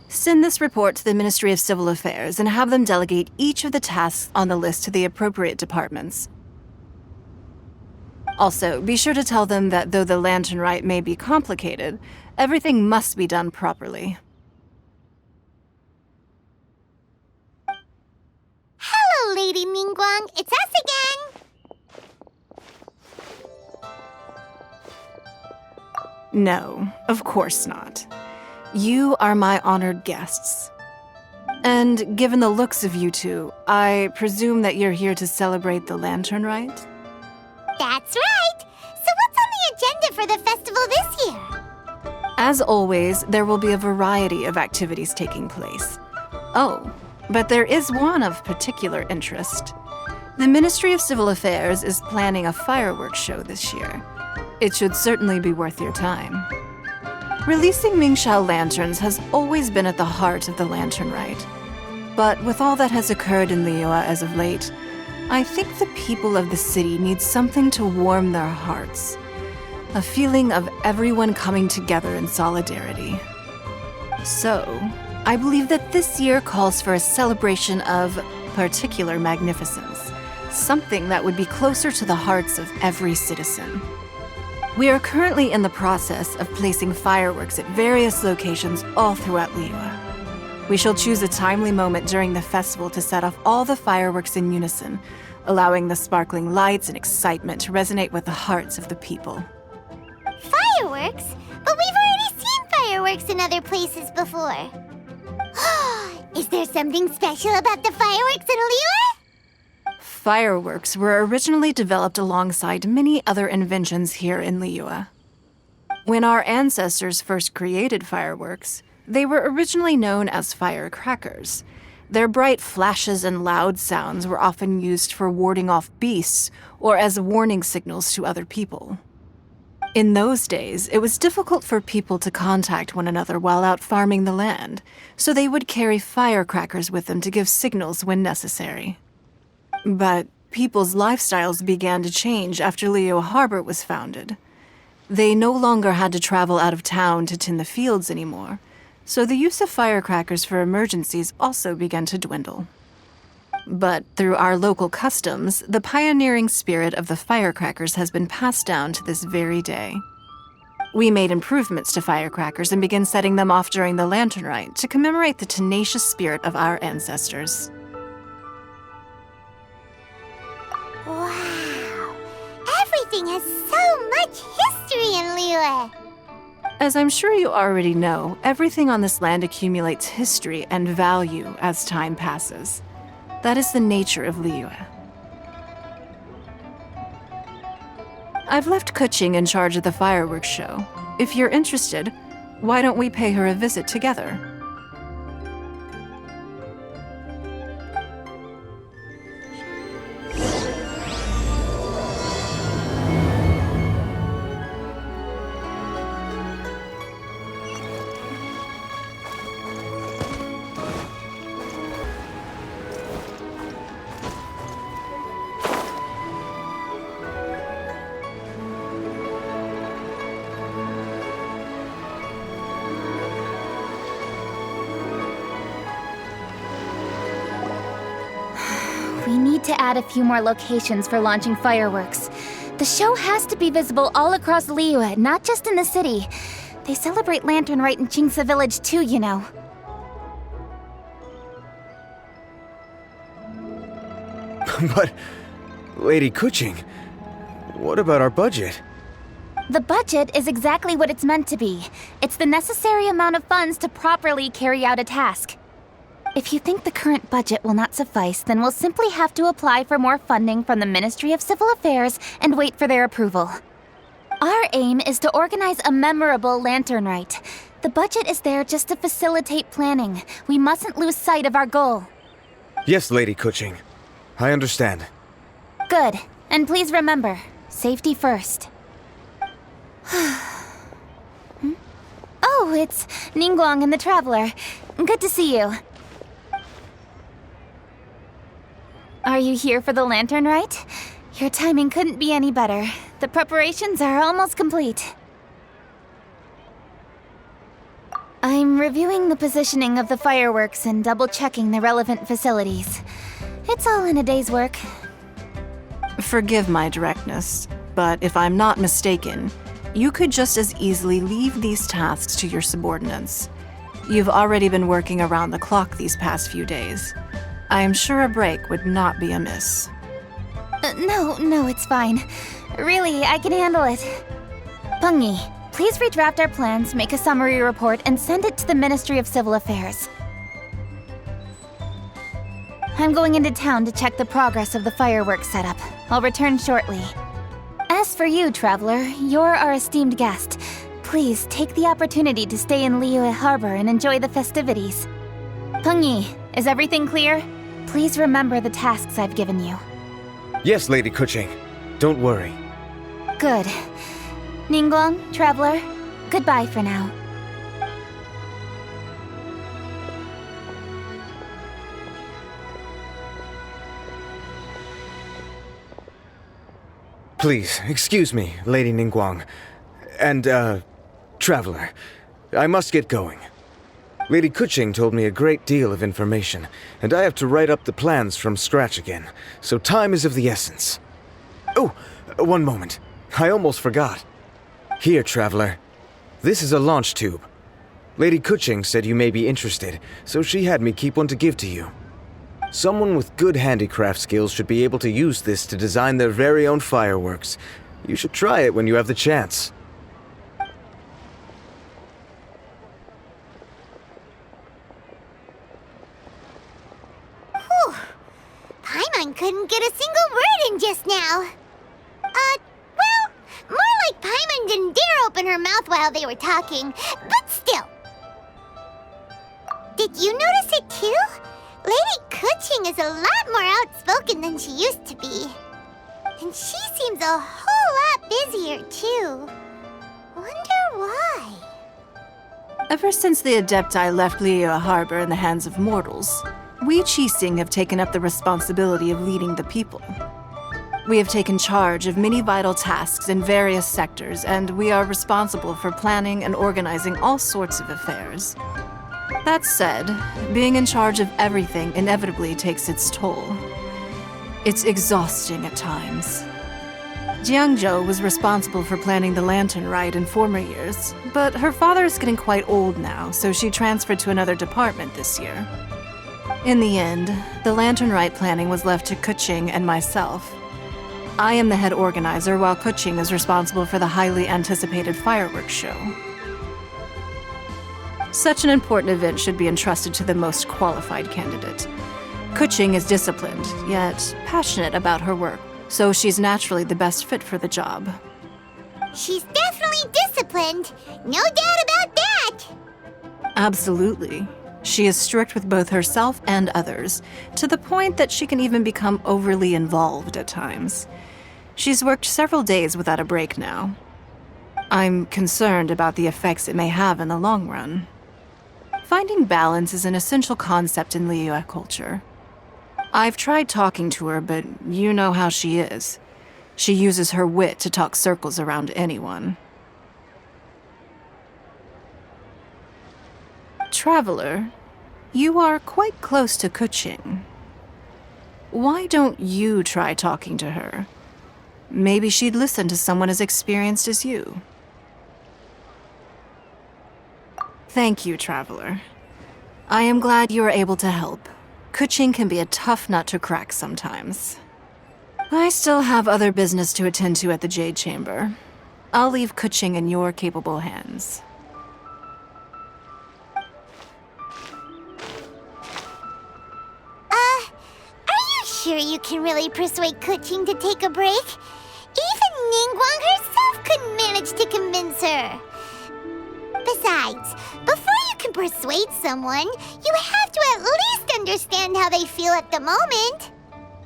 Send this report to the Ministry of Civil Affairs and have them delegate each of the tasks on the list to the appropriate departments. Also, be sure to tell them that though the Lantern Rite may be complicated, everything must be done properly. Hello, Lady Ningguang. It's us again! No, of course not. You are my honored guests. And given the looks of you two, I presume that you're here to celebrate the Lantern Rite? That's right! So what's on the agenda for the festival this year? As always, there will be a variety of activities taking place. Oh, but there is one of particular interest. The Ministry of Civil Affairs is planning a fireworks show this year. It should certainly be worth your time. Releasing Mingxiao lanterns has always been at the heart of the Lantern Rite. But with all that has occurred in Liyue as of late, I think the people of the city need something to warm their hearts. A feeling of everyone coming together in solidarity. So, I believe that this year calls for a celebration of particular magnificence. Something that would be closer to the hearts of every citizen. We are currently in the process of placing fireworks at various locations all throughout Liyue. We shall choose a timely moment during the festival to set off all the fireworks in unison, allowing the sparkling lights and excitement to resonate with the hearts of the people. Fireworks? But we've already seen fireworks in other places before. Is there something special about the fireworks in Liyue? Fireworks were originally developed alongside many other inventions here in Liyue. When our ancestors first created fireworks, they were originally known as firecrackers. Their bright flashes and loud sounds were often used for warding off beasts or as warning signals to other people. In those days, it was difficult for people to contact one another while out farming the land, so they would carry firecrackers with them to give signals when necessary. But people's lifestyles began to change after Liyue Harbor was founded. They no longer had to travel out of town to tend the fields anymore, so the use of firecrackers for emergencies also began to dwindle. But through our local customs, the pioneering spirit of the firecrackers has been passed down to this very day. We made improvements to firecrackers and began setting them off during the Lantern Rite to commemorate the tenacious spirit of our ancestors. Wow! Everything has so much history in Liyue! As I'm sure you already know, everything on this land accumulates history and value as time passes. That is the nature of Liyue. I've left Kuching in charge of the fireworks show. If you're interested, why don't we pay her a visit together? We need to add a few more locations for launching fireworks. The show has to be visible all across Liyue, not just in the city. They celebrate Lantern Rite in Jingsa Village too, you know. But, Lady Kuching, what about our budget? The budget is exactly what it's meant to be. It's the necessary amount of funds to properly carry out a task. If you think the current budget will not suffice, then we'll simply have to apply for more funding from the Ministry of Civil Affairs and wait for their approval. Our aim is to organize a memorable Lantern Rite. The budget is there just to facilitate planning. We mustn't lose sight of our goal. Yes, Lady Kuching. I understand. Good. And please remember, safety first. Oh, Oh, it's Ningguang and the Traveler. Good to see you. Are you here for the lantern rite? Your timing couldn't be any better. The preparations are almost complete. I'm reviewing the positioning of the fireworks and double-checking the relevant facilities. It's all in a day's work. Forgive my directness, but if I'm not mistaken, you could just as easily leave these tasks to your subordinates. You've already been working around the clock these past few days. I am sure a break would not be amiss. No, it's fine. Really, I can handle it. Pengyi, please redraft our plans, make a summary report, and send it to the Ministry of Civil Affairs. I'm going into town to check the progress of the fireworks setup. I'll return shortly. As for you, Traveler, you're our esteemed guest. Please take the opportunity to stay in Liyue Harbor and enjoy the festivities. Pengyi, is everything clear? Please remember the tasks I've given you. Yes, Lady Kuching. Don't worry. Good. Ningguang, Traveler, goodbye for now. Please, excuse me, Lady Ningguang. And, Traveler. I must get going. Lady Kuching told me a great deal of information, and I have to write up the plans from scratch again, so time is of the essence. Oh, one moment. I almost forgot. Here, Traveler. This is a launch tube. Lady Kuching said you may be interested, so she had me keep one to give to you. Someone with good handicraft skills should be able to use this to design their very own fireworks. You should try it when you have the chance. Paimon couldn't get a single word in just now. Well, more like Paimon didn't dare open her mouth while they were talking, but still. Did you notice it too? Lady Kuching is a lot more outspoken than she used to be. And she seems a whole lot busier too. Wonder why? Ever since the Adepti left Liyue Harbor in the hands of mortals, we Qixing have taken up the responsibility of leading the people. We have taken charge of many vital tasks in various sectors, and we are responsible for planning and organizing all sorts of affairs. That said, being in charge of everything inevitably takes its toll. It's exhausting at times. Jiangzhou was responsible for planning the lantern rite in former years, but her father is getting quite old now, so she transferred to another department this year. In the end, the lantern rite planning was left to Kuching and myself. I am the head organizer, while Kuching is responsible for the highly anticipated fireworks show. Such an important event should be entrusted to the most qualified candidate. Kuching is disciplined, yet passionate about her work, so she's naturally the best fit for the job. She's definitely disciplined. No doubt about that. Absolutely. She is strict with both herself and others, to the point that she can even become overly involved at times. She's worked several days without a break now. I'm concerned about the effects it may have in the long run. Finding balance is an essential concept in Liyue culture. I've tried talking to her, but you know how she is. She uses her wit to talk circles around anyone. Traveler, you are quite close to Kuching. Why don't you try talking to her? Maybe she'd listen to someone as experienced as you. Thank you, Traveler. I am glad you are able to help. Kuching can be a tough nut to crack sometimes. I still have other business to attend to at the Jade Chamber. I'll leave Kuching in your capable hands. Are you sure you can really persuade Kuching to take a break? Even Ningguang herself couldn't manage to convince her. Besides, before you can persuade someone, you have to at least understand how they feel at the moment.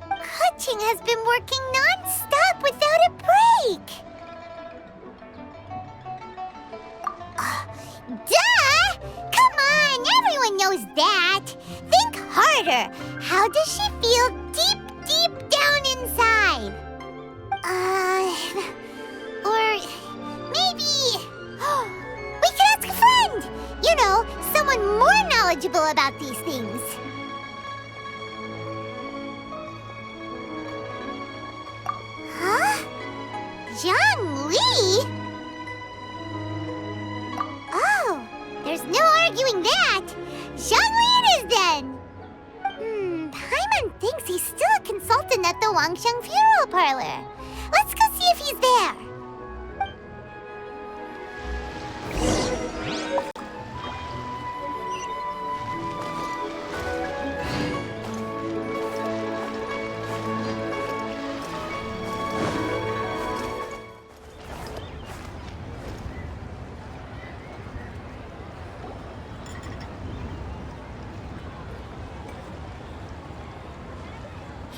Kuching has been working non-stop without a break. Duh! How does she feel deep, deep down inside? Or maybe we could ask a friend. You know, someone more knowledgeable about these things. Huh? Zhongli? Oh, there's no arguing that. Zhongli it is then. Paimon thinks he's still a consultant at the Wangsheng Funeral Parlor. Let's go see if he's there.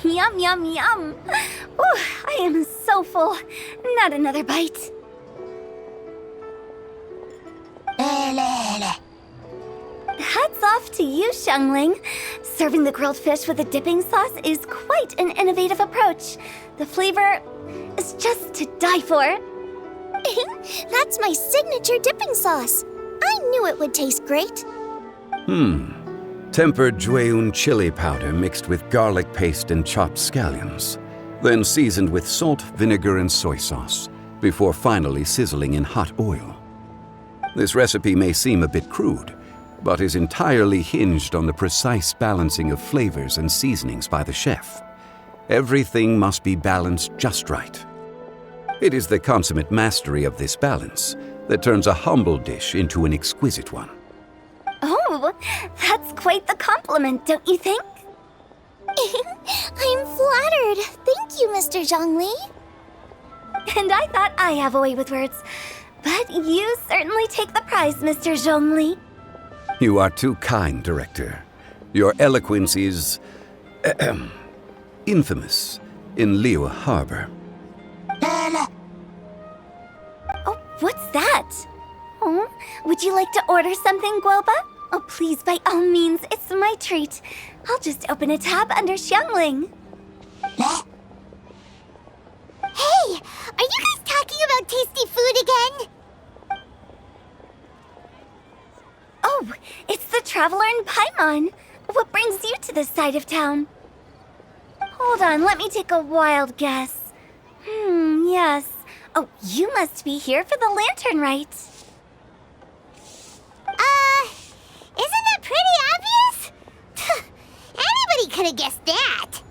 Yum, yum, yum. Ooh, I am so full. Not another bite. Hats off to you, Xiangling. Serving the grilled fish with a dipping sauce is quite an innovative approach. The flavor is just to die for. That's my signature dipping sauce. I knew it would taste great. Tempered Jueyun chili powder mixed with garlic paste and chopped scallions, then seasoned with salt, vinegar, and soy sauce, before finally sizzling in hot oil. This recipe may seem a bit crude, but is entirely hinged on the precise balancing of flavors and seasonings by the chef. Everything must be balanced just right. It is the consummate mastery of this balance that turns a humble dish into an exquisite one. Oh, that's quite the compliment, don't you think? I'm flattered. Thank you, Mr. Zhongli. And I thought I have a way with words. But you certainly take the prize, Mr. Zhongli. You are too kind, Director. Your eloquence is infamous in Liyue Harbor. Oh, what's that? Oh, would you like to order something, Guoba? Oh, please, by all means, it's my treat. I'll just open a tab under Xiangling. Hey, are you guys talking about tasty food again? Oh, it's the Traveler in Paimon. What brings you to this side of town? Hold on, let me take a wild guess. Yes. Oh, you must be here for the lantern rite. Isn't that pretty obvious? Anybody could have guessed that.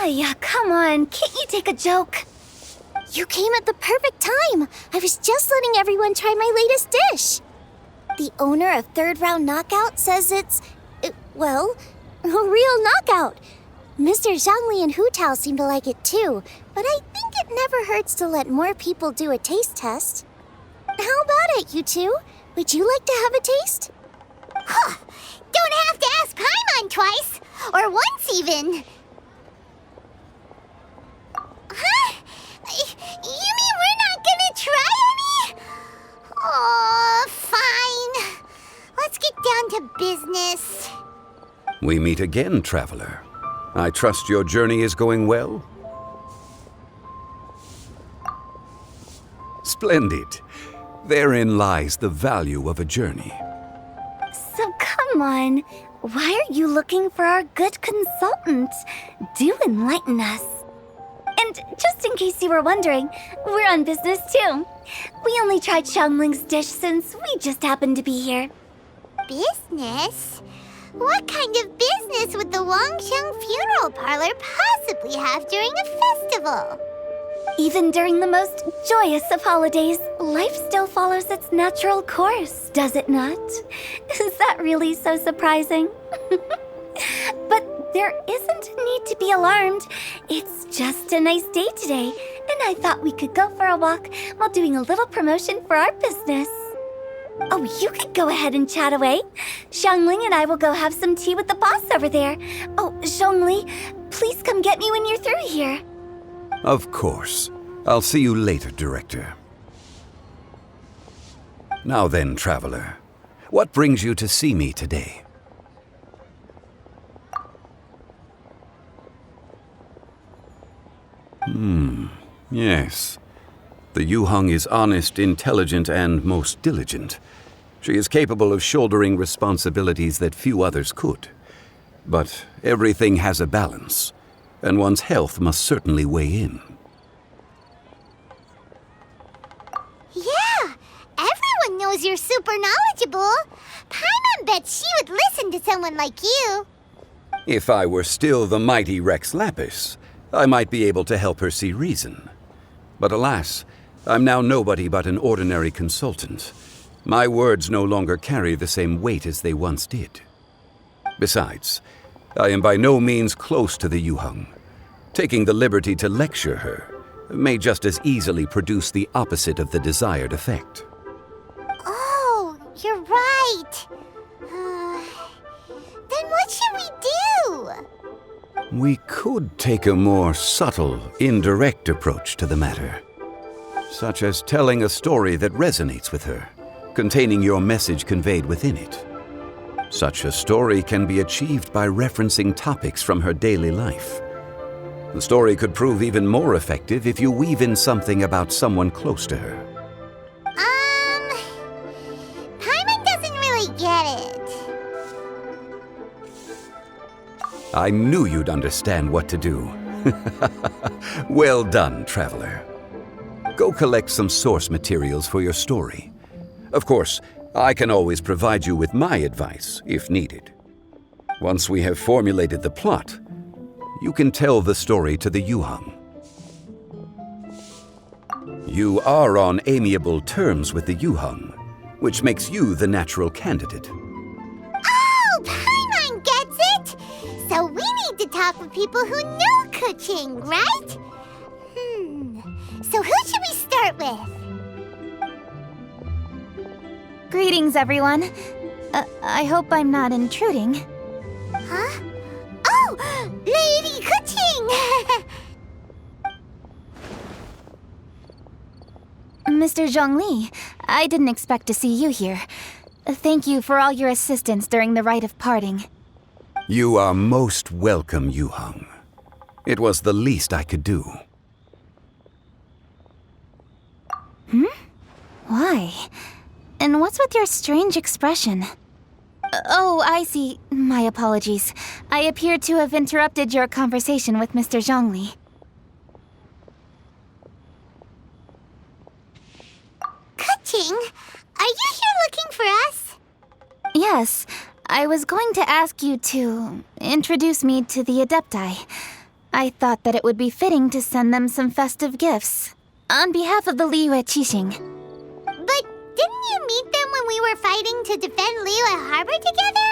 Yeah, come on, can't you take a joke? You came at the perfect time. I was just letting everyone try my latest dish. The owner of Third Round Knockout says it's, well, a real knockout. Mr. Zhongli and Hu Tao seem to like it too, but I think it never hurts to let more people do a taste test. How about it, you two? Would you like to have a taste? Huh. Don't have to ask Paimon twice, or once even. Huh? You mean we're not gonna try any? Oh, fine. Let's get down to business. We meet again, Traveler. I trust your journey is going well? Splendid. Therein lies the value of a journey. So come on, why are you looking for our good consultant? Do enlighten us. And just in case you were wondering, we're on business too. We only tried Xiangling's dish since we just happened to be here. Business? What kind of business would the Wangsheng Funeral Parlor possibly have during a festival? Even during the most joyous of holidays, life still follows its natural course, does it not? Is that really so surprising? But there isn't a need to be alarmed. It's just a nice day today, and I thought we could go for a walk while doing a little promotion for our business. Oh, you could go ahead and chat away. Xiangling and I will go have some tea with the boss over there. Oh, Zhongli, please come get me when you're through here. Of course. I'll see you later, Director. Now then, Traveler, what brings you to see me today? Yes. The Yuheng is honest, intelligent, and most diligent. She is capable of shouldering responsibilities that few others could. But everything has a balance, and one's health must certainly weigh in. Yeah, everyone knows you're super knowledgeable. Paimon bets she would listen to someone like you. If I were still the mighty Rex Lapis, I might be able to help her see reason. But alas, I'm now nobody but an ordinary consultant. My words no longer carry the same weight as they once did. Besides, I am by no means close to the Yuheng. Taking the liberty to lecture her may just as easily produce the opposite of the desired effect. Oh, you're right. Then what should we do? We could take a more subtle, indirect approach to the matter, such as telling a story that resonates with her, containing your message conveyed within it. Such a story can be achieved by referencing topics from her daily life. The story could prove even more effective if you weave in something about someone close to her. Paimon doesn't really get it. I knew you'd understand what to do. Well done, traveler. Go collect some source materials for your story. Of course, I can always provide you with my advice, if needed. Once we have formulated the plot, you can tell the story to the Yuheng. You are on amiable terms with the Yuheng, which makes you the natural candidate. Oh, Paimon gets it! So we need to talk with people who know Kuching, right? So who should we start with? Greetings, everyone. I hope I'm not intruding. Huh? Oh, Lady Kuching! Mr. Zhongli, I didn't expect to see you here. Thank you for all your assistance during the rite of parting. You are most welcome, Yuheng. It was the least I could do. Why? And what's with your strange expression? Oh, I see. My apologies. I appear to have interrupted your conversation with Mr. Zhongli. Kuching, are you here looking for us? Yes, I was going to ask you to introduce me to the Adepti. I thought that it would be fitting to send them some festive gifts. On behalf of the Liyue Qixing. But didn't you meet them when we were fighting to defend Liyue Harbor together?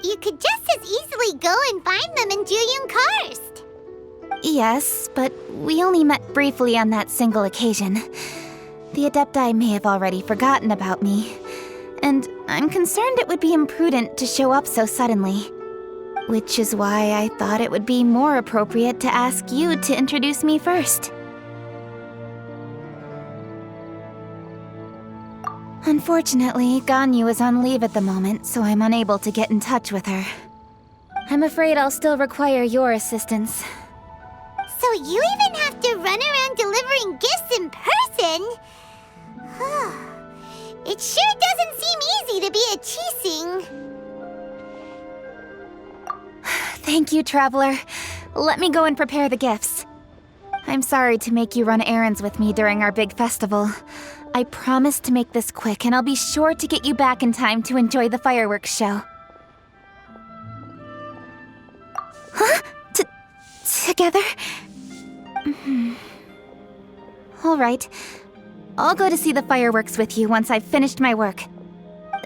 You could just as easily go and find them in Juyun Karst. Yes, but we only met briefly on that single occasion. The Adepti may have already forgotten about me, and I'm concerned it would be imprudent to show up so suddenly. Which is why I thought it would be more appropriate to ask you to introduce me first. Unfortunately, Ganyu is on leave at the moment, so I'm unable to get in touch with her. I'm afraid I'll still require your assistance. So you even have to run around delivering gifts in person? It sure doesn't seem easy to be a Qixing. Thank you, Traveler. Let me go and prepare the gifts. I'm sorry to make you run errands with me during our big festival. I promise to make this quick, and I'll be sure to get you back in time to enjoy the fireworks show. Huh? Together? All right. I'll go to see the fireworks with you once I've finished my work.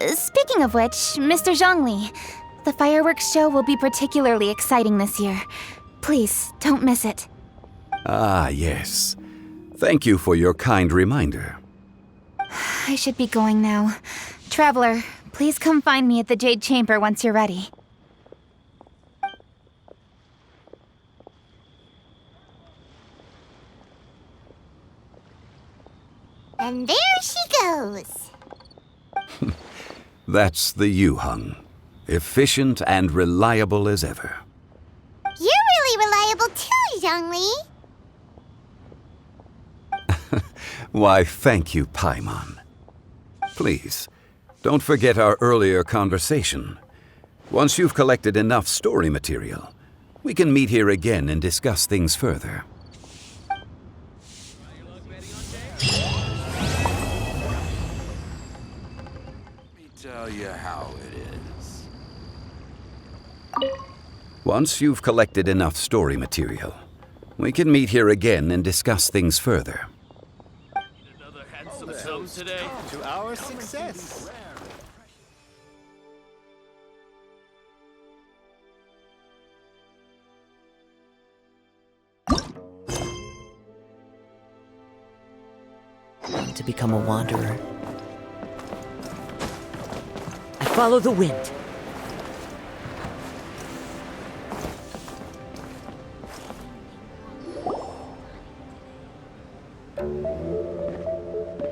Speaking of which, Mr. Zhongli, the fireworks show will be particularly exciting this year. Please, don't miss it. Ah, yes. Thank you for your kind reminder. I should be going now. Traveler, please come find me at the Jade Chamber once you're ready. And there she goes. That's the Yuheng. Efficient and reliable as ever. You're really reliable too, Zhongli. Why, thank you, Paimon. Please, don't forget our earlier conversation. Once you've collected enough story material, we can meet here again and discuss things further. Let me tell you how it is. Once you've collected enough story material, we can meet here again and discuss things further. Another handsome sum today. To our success. To become a wanderer. I follow the wind.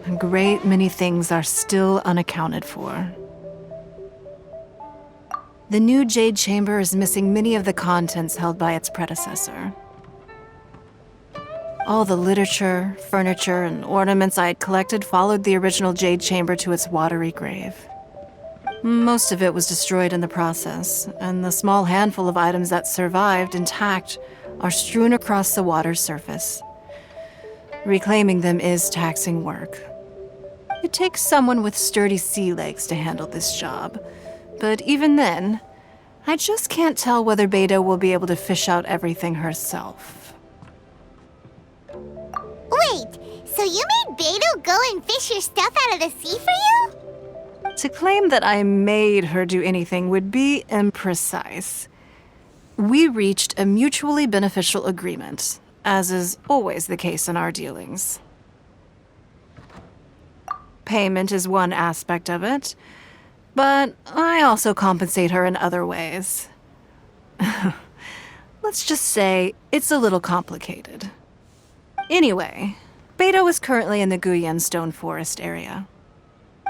A great many things are still unaccounted for. The new Jade Chamber is missing many of the contents held by its predecessor. All the literature, furniture, and ornaments I had collected followed the original Jade Chamber to its watery grave. Most of it was destroyed in the process, and the small handful of items that survived intact are strewn across the water's surface. Reclaiming them is taxing work. It takes someone with sturdy sea legs to handle this job, but even then, I just can't tell whether Beidou will be able to fish out everything herself. Wait, so you made Beidou go and fish your stuff out of the sea for you? To claim that I made her do anything would be imprecise. We reached a mutually beneficial agreement, as is always the case in our dealings. Payment is one aspect of it, but I also compensate her in other ways. Let's just say it's a little complicated. Anyway, Beidou is currently in the Guyan Stone Forest area.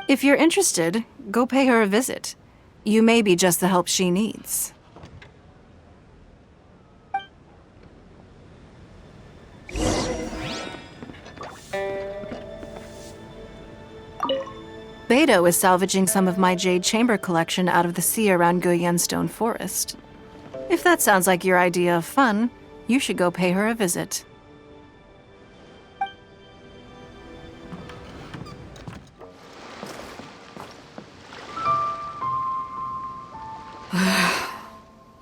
If you're interested, go pay her a visit. You may be just the help she needs. Beidou is salvaging some of my Jade Chamber collection out of the sea around Guyan Stone Forest. If that sounds like your idea of fun, you should go pay her a visit.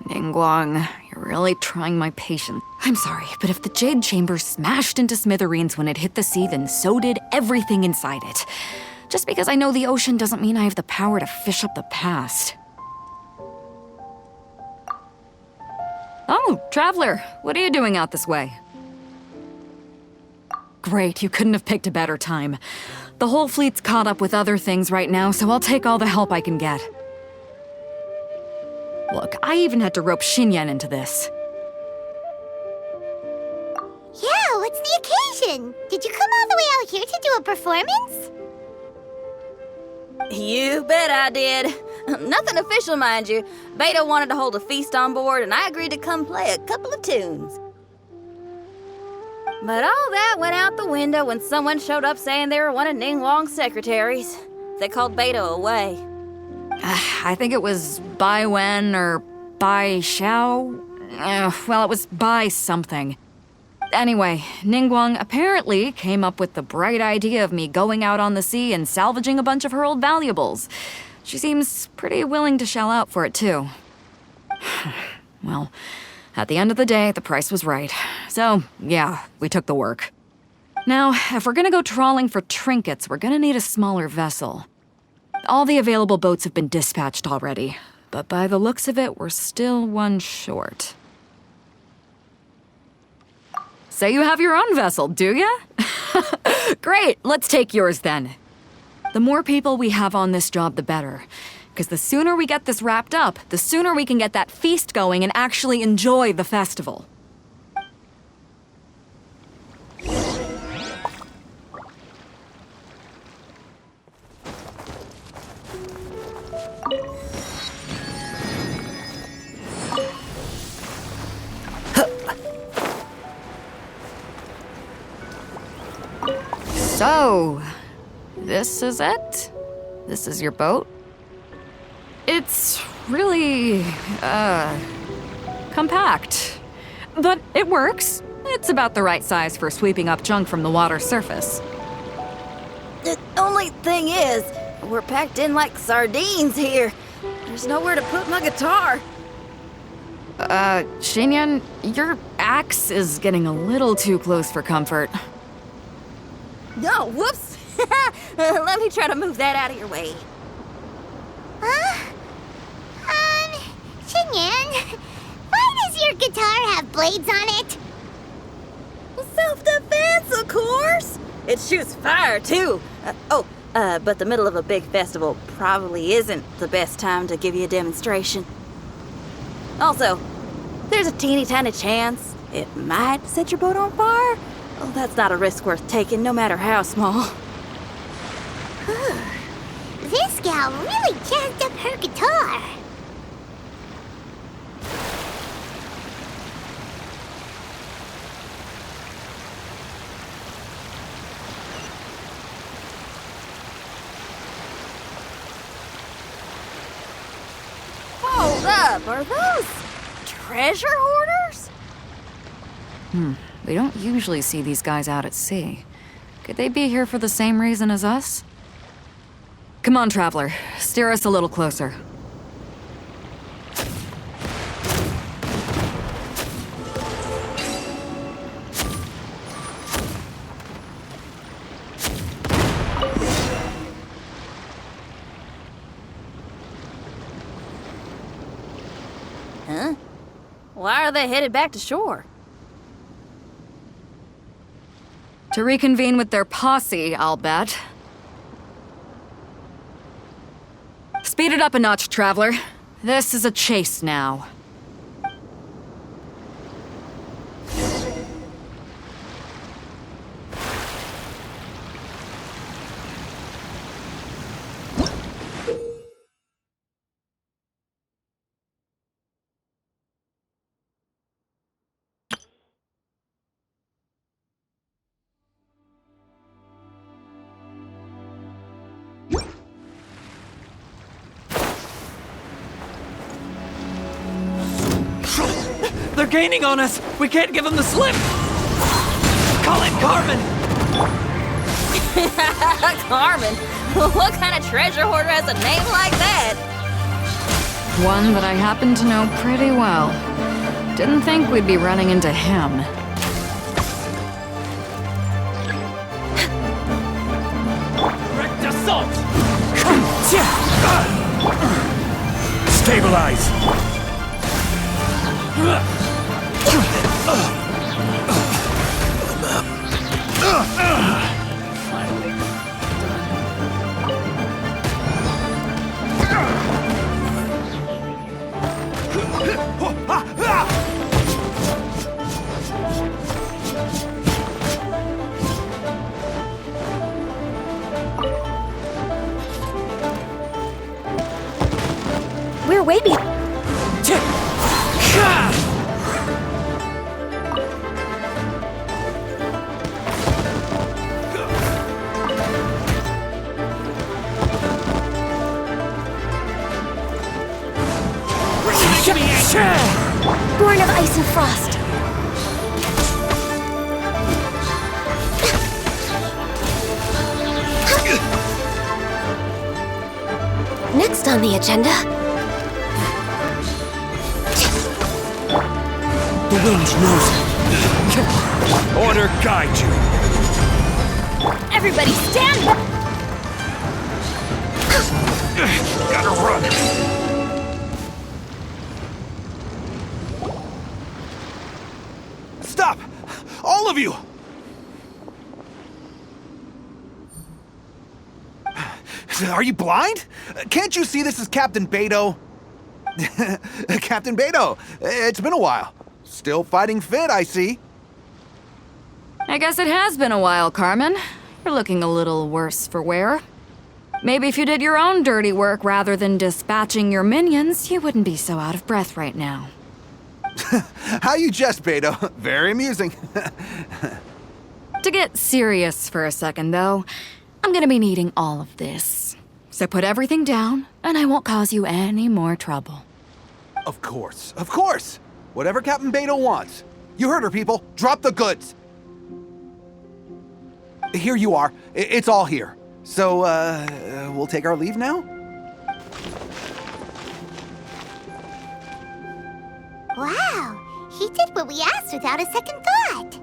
Ningguang, you're really trying my patience. I'm sorry, but if the Jade Chamber smashed into smithereens when it hit the sea, then so did everything inside it. Just because I know the ocean doesn't mean I have the power to fish up the past. Oh, Traveler, what are you doing out this way? Great, you couldn't have picked a better time. The whole fleet's caught up with other things right now, so I'll take all the help I can get. Look, I even had to rope Xinyan into this. Yeah, what's the occasion? Did you come all the way out here to do a performance? You bet I did. Nothing official, mind you. Beidou wanted to hold a feast on board, and I agreed to come play a couple of tunes. But all that went out the window when someone showed up saying they were one of Ningguang's secretaries. They called Beidou away. I think it was Bai Wen or Bai Xiao. Well, it was Bai something. Anyway, Ningguang apparently came up with the bright idea of me going out on the sea and salvaging a bunch of her old valuables. She seems pretty willing to shell out for it, too. Well, at the end of the day, the price was right. So, yeah, we took the work. Now, if we're gonna go trawling for trinkets, we're gonna need a smaller vessel. All the available boats have been dispatched already, but by the looks of it, we're still one short. So you have your own vessel, do ya? Great, let's take yours then. The more people we have on this job, the better. Because the sooner we get this wrapped up, the sooner we can get that feast going and actually enjoy the festival. So, this is it? This is your boat? It's really, compact. But it works. It's about the right size for sweeping up junk from the water's surface. The only thing is, we're packed in like sardines here. There's nowhere to put my guitar. Shinyan, your axe is getting a little too close for comfort. No, whoops. Let me try to move that out of your way. Shinyan, why does your guitar have blades on it? Self-defense, of course. It shoots fire, too. But the middle of a big festival probably isn't the best time to give you a demonstration. Also, there's a teeny tiny chance it might set your boat on fire. Oh, that's not a risk worth taking, no matter how small. This gal really jazzed up her guitar. Hold up, are those treasure hoarders? We don't usually see these guys out at sea. Could they be here for the same reason as us? Come on, Traveler. Steer us a little closer. Huh? Why are they headed back to shore? To reconvene with their posse, I'll bet. Speed it up a notch, Traveler. This is a chase now. They're gaining on us! We can't give them the slip! Call in Carmen! Carmen? What kind of treasure hoarder has a name like that? One that I happen to know pretty well. Didn't think we'd be running into him. Direct assault! Stabilize! We're way behind. Born of ice and frost. Next on the agenda. The wind knows it. Order guide you. Everybody stand back! Gotta run. Stop! All of you! Are you blind? Can't you see this is Captain Beto? Captain Beto, it's been a while. Still fighting fit, I see. I guess it has been a while, Carmen. You're looking a little worse for wear. Maybe if you did your own dirty work rather than dispatching your minions, you wouldn't be so out of breath right now. How you jest, Beto. Very amusing. To get serious for a second, though, I'm gonna be needing all of this. So put everything down, and I won't cause you any more trouble. Of course, of course! Whatever Captain Beto wants. You heard her, people. Drop the goods! Here you are. It's all here. So, we'll take our leave now? Wow, he did what we asked without a second thought.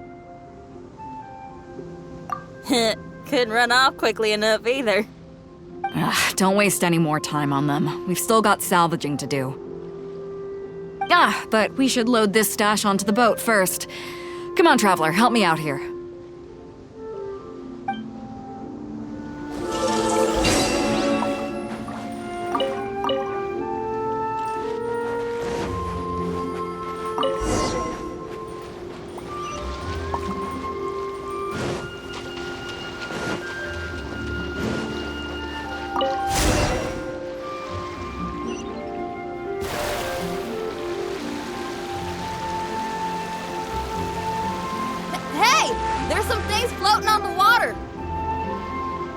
Couldn't run off quickly enough either. Don't waste any more time on them. We've still got salvaging to do. But we should load this stash onto the boat first. Come on, Traveler, help me out here. There's some things floating on the water.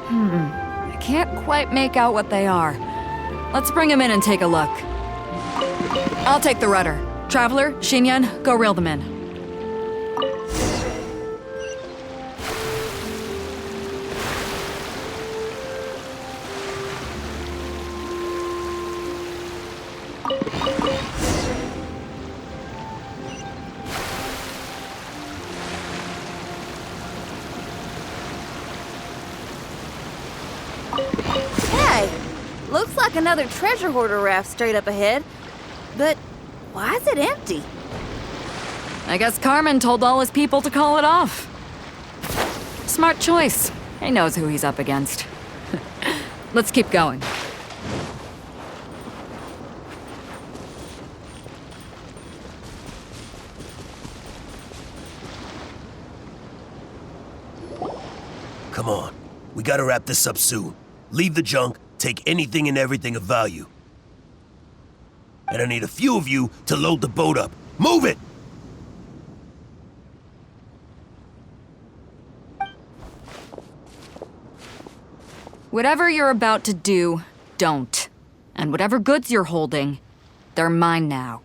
I can't quite make out what they are. Let's bring them in and take a look. I'll take the rudder. Traveler, Xinyan, go reel them in. Hey, looks like another treasure hoarder raft straight up ahead. But why is it empty? I guess Carmen told all his people to call it off. Smart choice. He knows who he's up against. Let's keep going. Come on. We gotta wrap this up soon. Leave the junk, take anything and everything of value. And I need a few of you to load the boat up. Move it! Whatever you're about to do, don't. And whatever goods you're holding, they're mine now.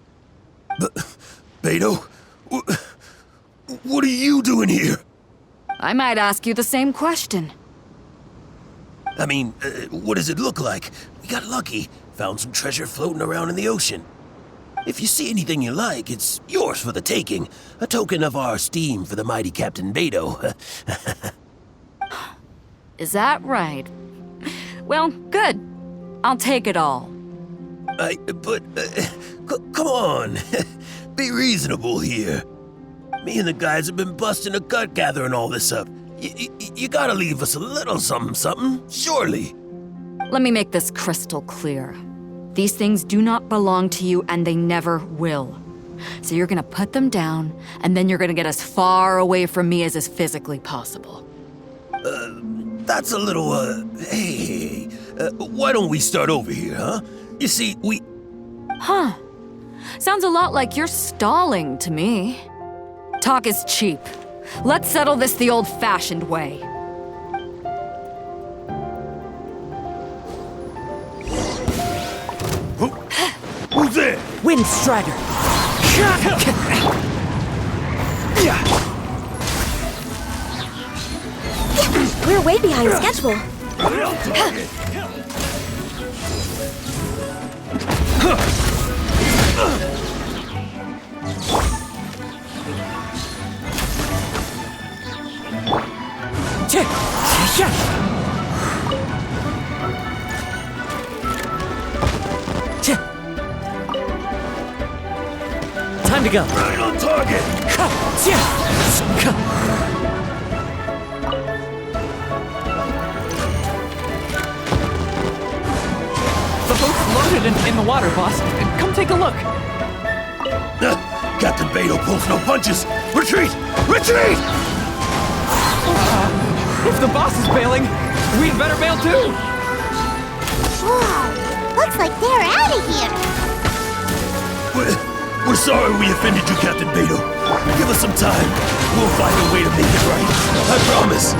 Beto? What are you doing here? I might ask you the same question. I mean, what does it look like? We got lucky. Found some treasure floating around in the ocean. If you see anything you like, it's yours for the taking. A token of our esteem for the mighty Captain Beto. Is that right? Well, good. I'll take it all. Come on. Be reasonable here. Me and the guys have been busting a gut gathering all this up. You gotta leave us a little something, surely. Let me make this crystal clear. These things do not belong to you, and they never will. So you're gonna put them down, and then you're gonna get as far away from me as is physically possible. That's a little, hey, why don't we start over here, huh? You see, Huh. Sounds a lot like you're stalling to me. Talk is cheap. Let's settle this the old-fashioned way. Who's there? Wind Strider. We're way behind schedule. Time to go. Right on target. The boat's loaded in the water, boss. Come take a look. Captain Beto pulls no punches. Retreat! Retreat! If the boss is bailing, we'd better bail too. Whoa, looks like they're out of here. We're sorry we offended you, Captain Beto. Give us some time. We'll find a way to make it right. I promise.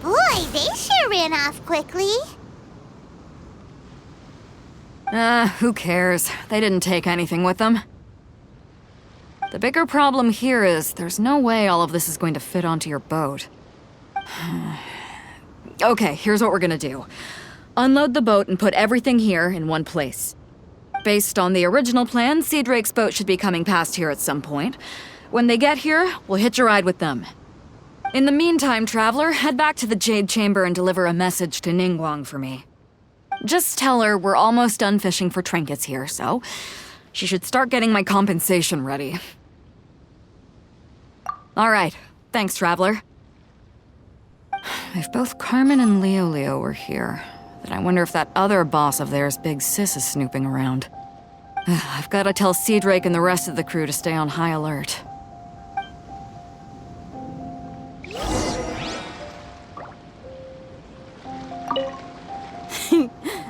Boy, they sure ran off quickly. Who cares? They didn't take anything with them. The bigger problem here is there's no way all of this is going to fit onto your boat. Okay, here's what we're gonna do. Unload the boat and put everything here in one place. Based on the original plan, Sea Drake's boat should be coming past here at some point. When they get here, we'll hitch a ride with them. In the meantime, Traveler, head back to the Jade Chamber and deliver a message to Ningguang for me. Just tell her we're almost done fishing for trinkets here, so she should start getting my compensation ready. All right, thanks, Traveler. If both Carmen and Leo were here, then I wonder if that other boss of theirs, Big Sis, is snooping around. I've got to tell Sea Drake and the rest of the crew to stay on high alert.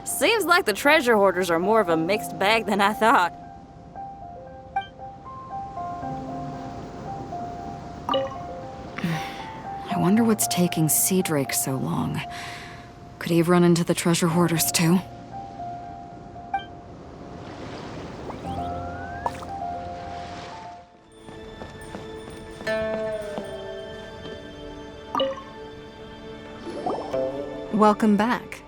Seems like the treasure hoarders are more of a mixed bag than I thought. I wonder what's taking Sea Drake so long. Could he have run into the treasure hoarders too? Welcome back.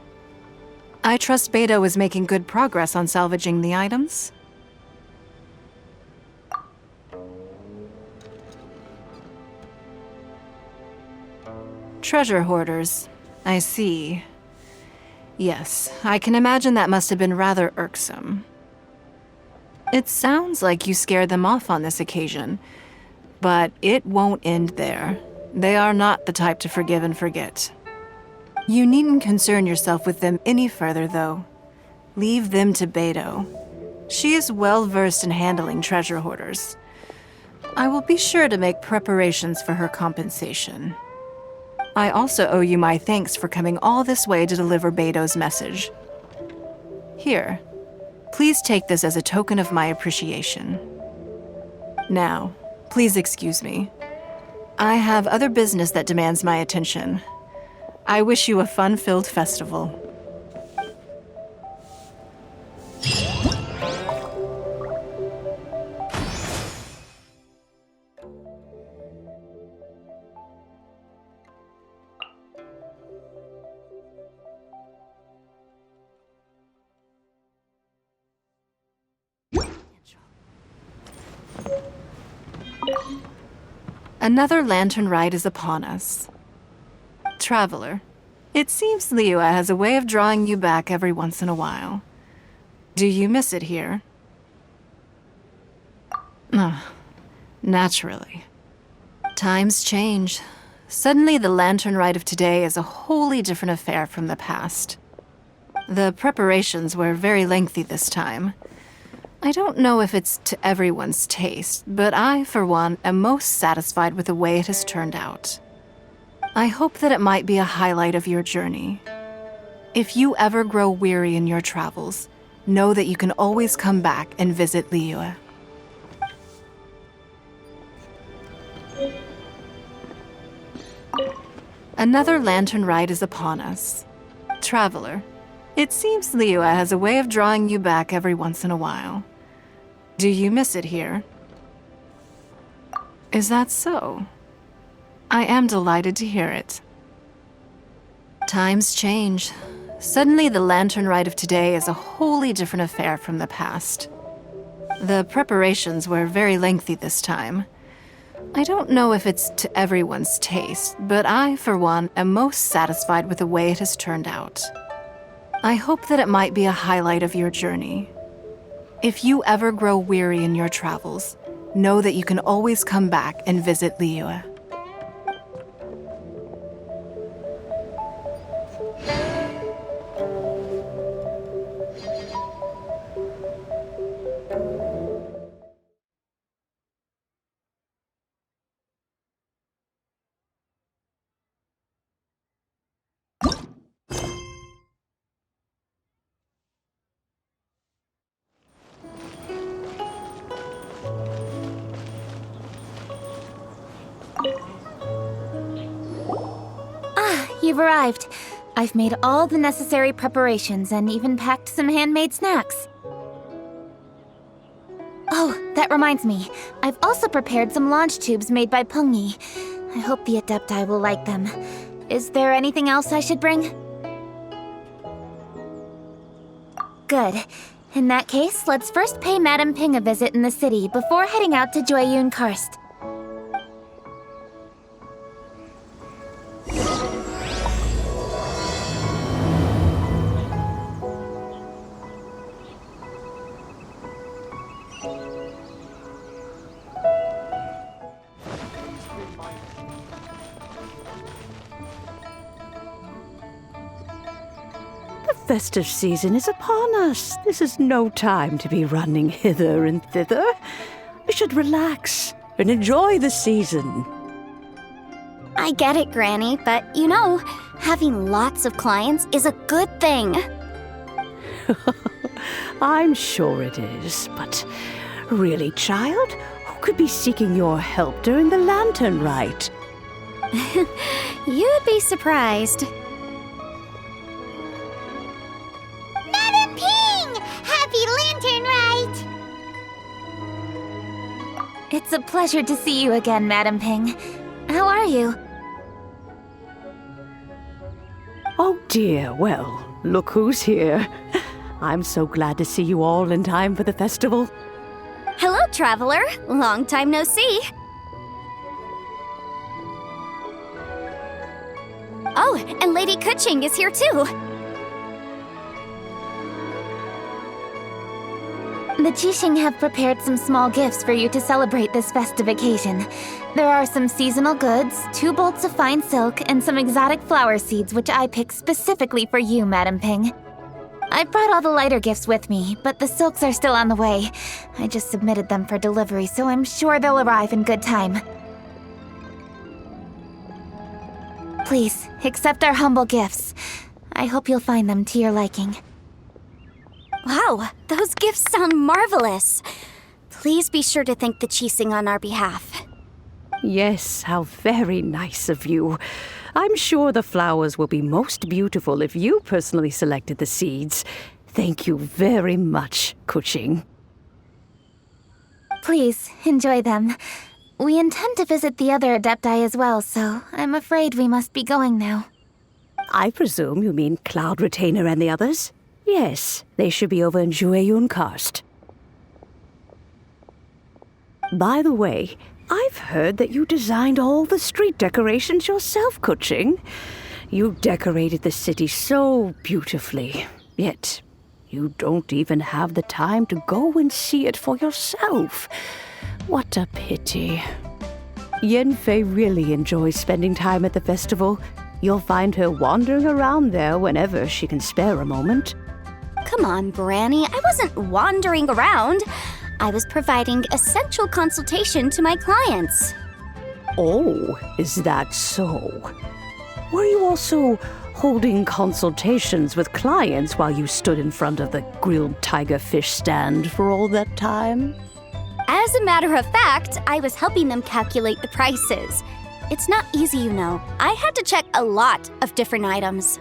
I trust Beto is making good progress on salvaging the items. Treasure hoarders. I see. Yes, I can imagine that must have been rather irksome. It sounds like you scared them off on this occasion, but it won't end there. They are not the type to forgive and forget. You needn't concern yourself with them any further, though. Leave them to Beto. She is well versed in handling treasure hoarders. I will be sure to make preparations for her compensation. I also owe you my thanks for coming all this way to deliver Beto's message. Here, please take this as a token of my appreciation. Now, please excuse me. I have other business that demands my attention. I wish you a fun-filled festival. Another lantern ride is upon us. Traveler, it seems Liyue has a way of drawing you back every once in a while. Do you miss it here? Naturally. Times change. Suddenly the lantern ride of today is a wholly different affair from the past. The preparations were very lengthy this time. I don't know if it's to everyone's taste, but I, for one, am most satisfied with the way it has turned out. I hope that it might be a highlight of your journey. If you ever grow weary in your travels, know that you can always come back and visit Liyue. Another lantern ride is upon us. Traveler, it seems Liyue has a way of drawing you back every once in a while. Do you miss it here? Is that so? I am delighted to hear it. Times change. Suddenly the lantern ride of today is a wholly different affair from the past. The preparations were very lengthy this time. I don't know if it's to everyone's taste, but I, for one, am most satisfied with the way it has turned out. I hope that it might be a highlight of your journey. If you ever grow weary in your travels, know that you can always come back and visit Liyue. Ah, you've arrived. I've made all the necessary preparations and even packed some handmade snacks. Oh, that reminds me. I've also prepared some launch tubes made by Pengyi. I hope the Adepti will like them. Is there anything else I should bring? Good. In that case, let's first pay Madame Ping a visit in the city before heading out to Jueyun Karst. The festive season is upon us. This is no time to be running hither and thither. We should relax and enjoy the season. I get it, Granny, but you know, having lots of clients is a good thing. I'm sure it is, but really, child, who could be seeking your help during the lantern rite? You'd be surprised. Madam Ping! Happy Lantern Rite! It's a pleasure to see you again, Madame Ping. How are you? Oh dear, well, look who's here. I'm so glad to see you all in time for the festival. Hello, traveler. Long time no see. Oh, and Lady Kuching is here too. The Qixing have prepared some small gifts for you to celebrate this festive occasion. There are some seasonal goods, 2 bolts of fine silk, and some exotic flower seeds which I picked specifically for you, Madame Ping. I brought all the lighter gifts with me, but the silks are still on the way. I just submitted them for delivery, so I'm sure they'll arrive in good time. Please, accept our humble gifts. I hope you'll find them to your liking. Wow, those gifts sound marvelous. Please be sure to thank the Qixing on our behalf. Yes, how very nice of you. I'm sure the flowers will be most beautiful if you personally selected the seeds. Thank you very much, Kuching. Please, enjoy them. We intend to visit the other Adepti as well, so I'm afraid we must be going now. I presume you mean Cloud Retainer and the others? Yes, they should be over in Jueyun Karst. By the way, I've heard that you designed all the street decorations yourself, Kuching. You decorated the city so beautifully, yet you don't even have the time to go and see it for yourself. What a pity. Yanfei really enjoys spending time at the festival. You'll find her wandering around there whenever she can spare a moment. Come on, Granny. I wasn't wandering around. I was providing essential consultation to my clients. Oh, is that so? Were you also holding consultations with clients while you stood in front of the grilled tiger fish stand for all that time? As a matter of fact, I was helping them calculate the prices. It's not easy, you know. I had to check a lot of different items.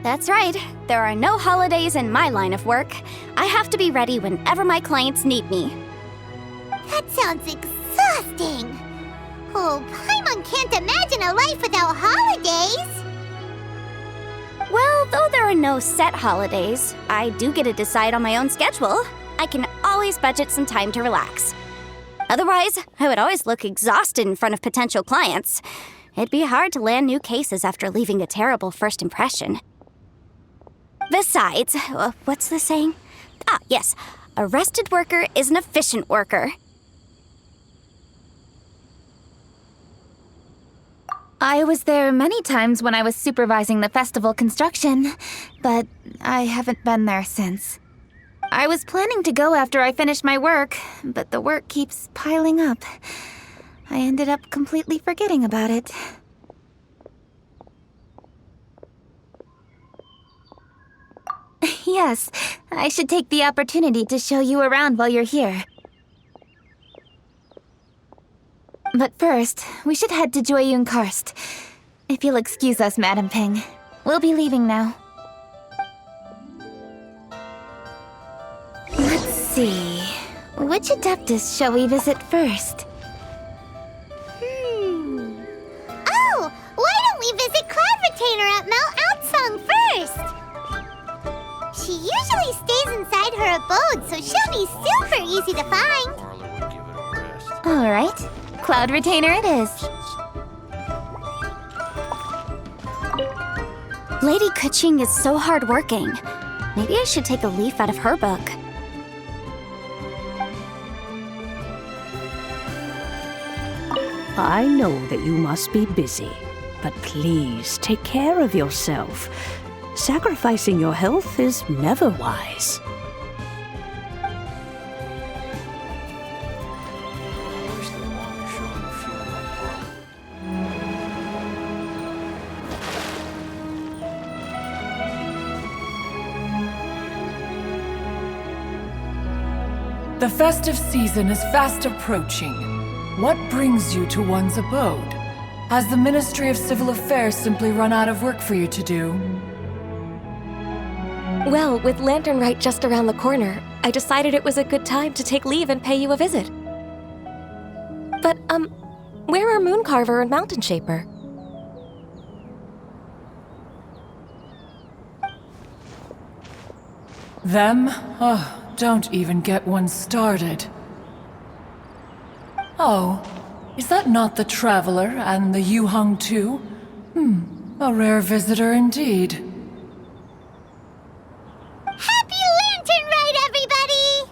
That's right. There are no holidays in my line of work. I have to be ready whenever my clients need me. That sounds exhausting. Oh, Paimon can't imagine a life without holidays. Well, though there are no set holidays, I do get to decide on my own schedule. I can always budget some time to relax. Otherwise, I would always look exhausted in front of potential clients. It'd be hard to land new cases after leaving a terrible first impression. Besides, what's the saying? Ah, yes. A rested worker is an efficient worker. I was there many times when I was supervising the festival construction, but I haven't been there since. I was planning to go after I finished my work, but the work keeps piling up. I ended up completely forgetting about it. Yes, I should take the opportunity to show you around while you're here. But first, we should head to Joyun Karst. If you'll excuse us, Madam Ping. We'll be leaving now. Let's see. Which Adeptus shall we visit first? Oh, why don't we visit Cloud Retainer at Mount Outsong first? She usually stays inside her abode, so she'll be super easy to find. Alright, Cloud Retainer it is. Lady Kuching is so hardworking. Maybe I should take a leaf out of her book. I know that you must be busy, but please take care of yourself. Sacrificing your health is never wise. The festive season is fast approaching. What brings you to one's abode? Has the Ministry of Civil Affairs simply run out of work for you to do? Well, with Lantern Rite just around the corner, I decided it was a good time to take leave and pay you a visit. But, where are Mooncarver and Mountain Shaper? Them? Oh, don't even get one started. Oh, is that not the Traveler and the Yuheng too? A rare visitor indeed. Happy Lantern Rite, everybody!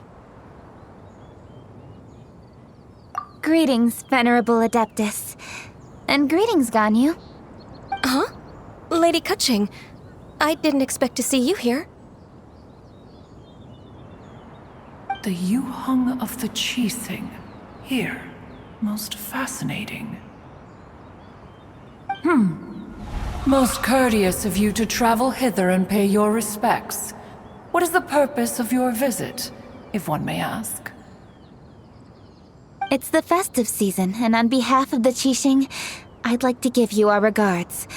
Greetings, Venerable Adeptus. And greetings, Ganyu. Huh? Lady Kuching, I didn't expect to see you here. The Yuheng of the Qixing. Here. Most fascinating. Most courteous of you to travel hither and pay your respects. What is the purpose of your visit, if one may ask? It's the festive season, and on behalf of the Qixing, I'd like to give you our regards.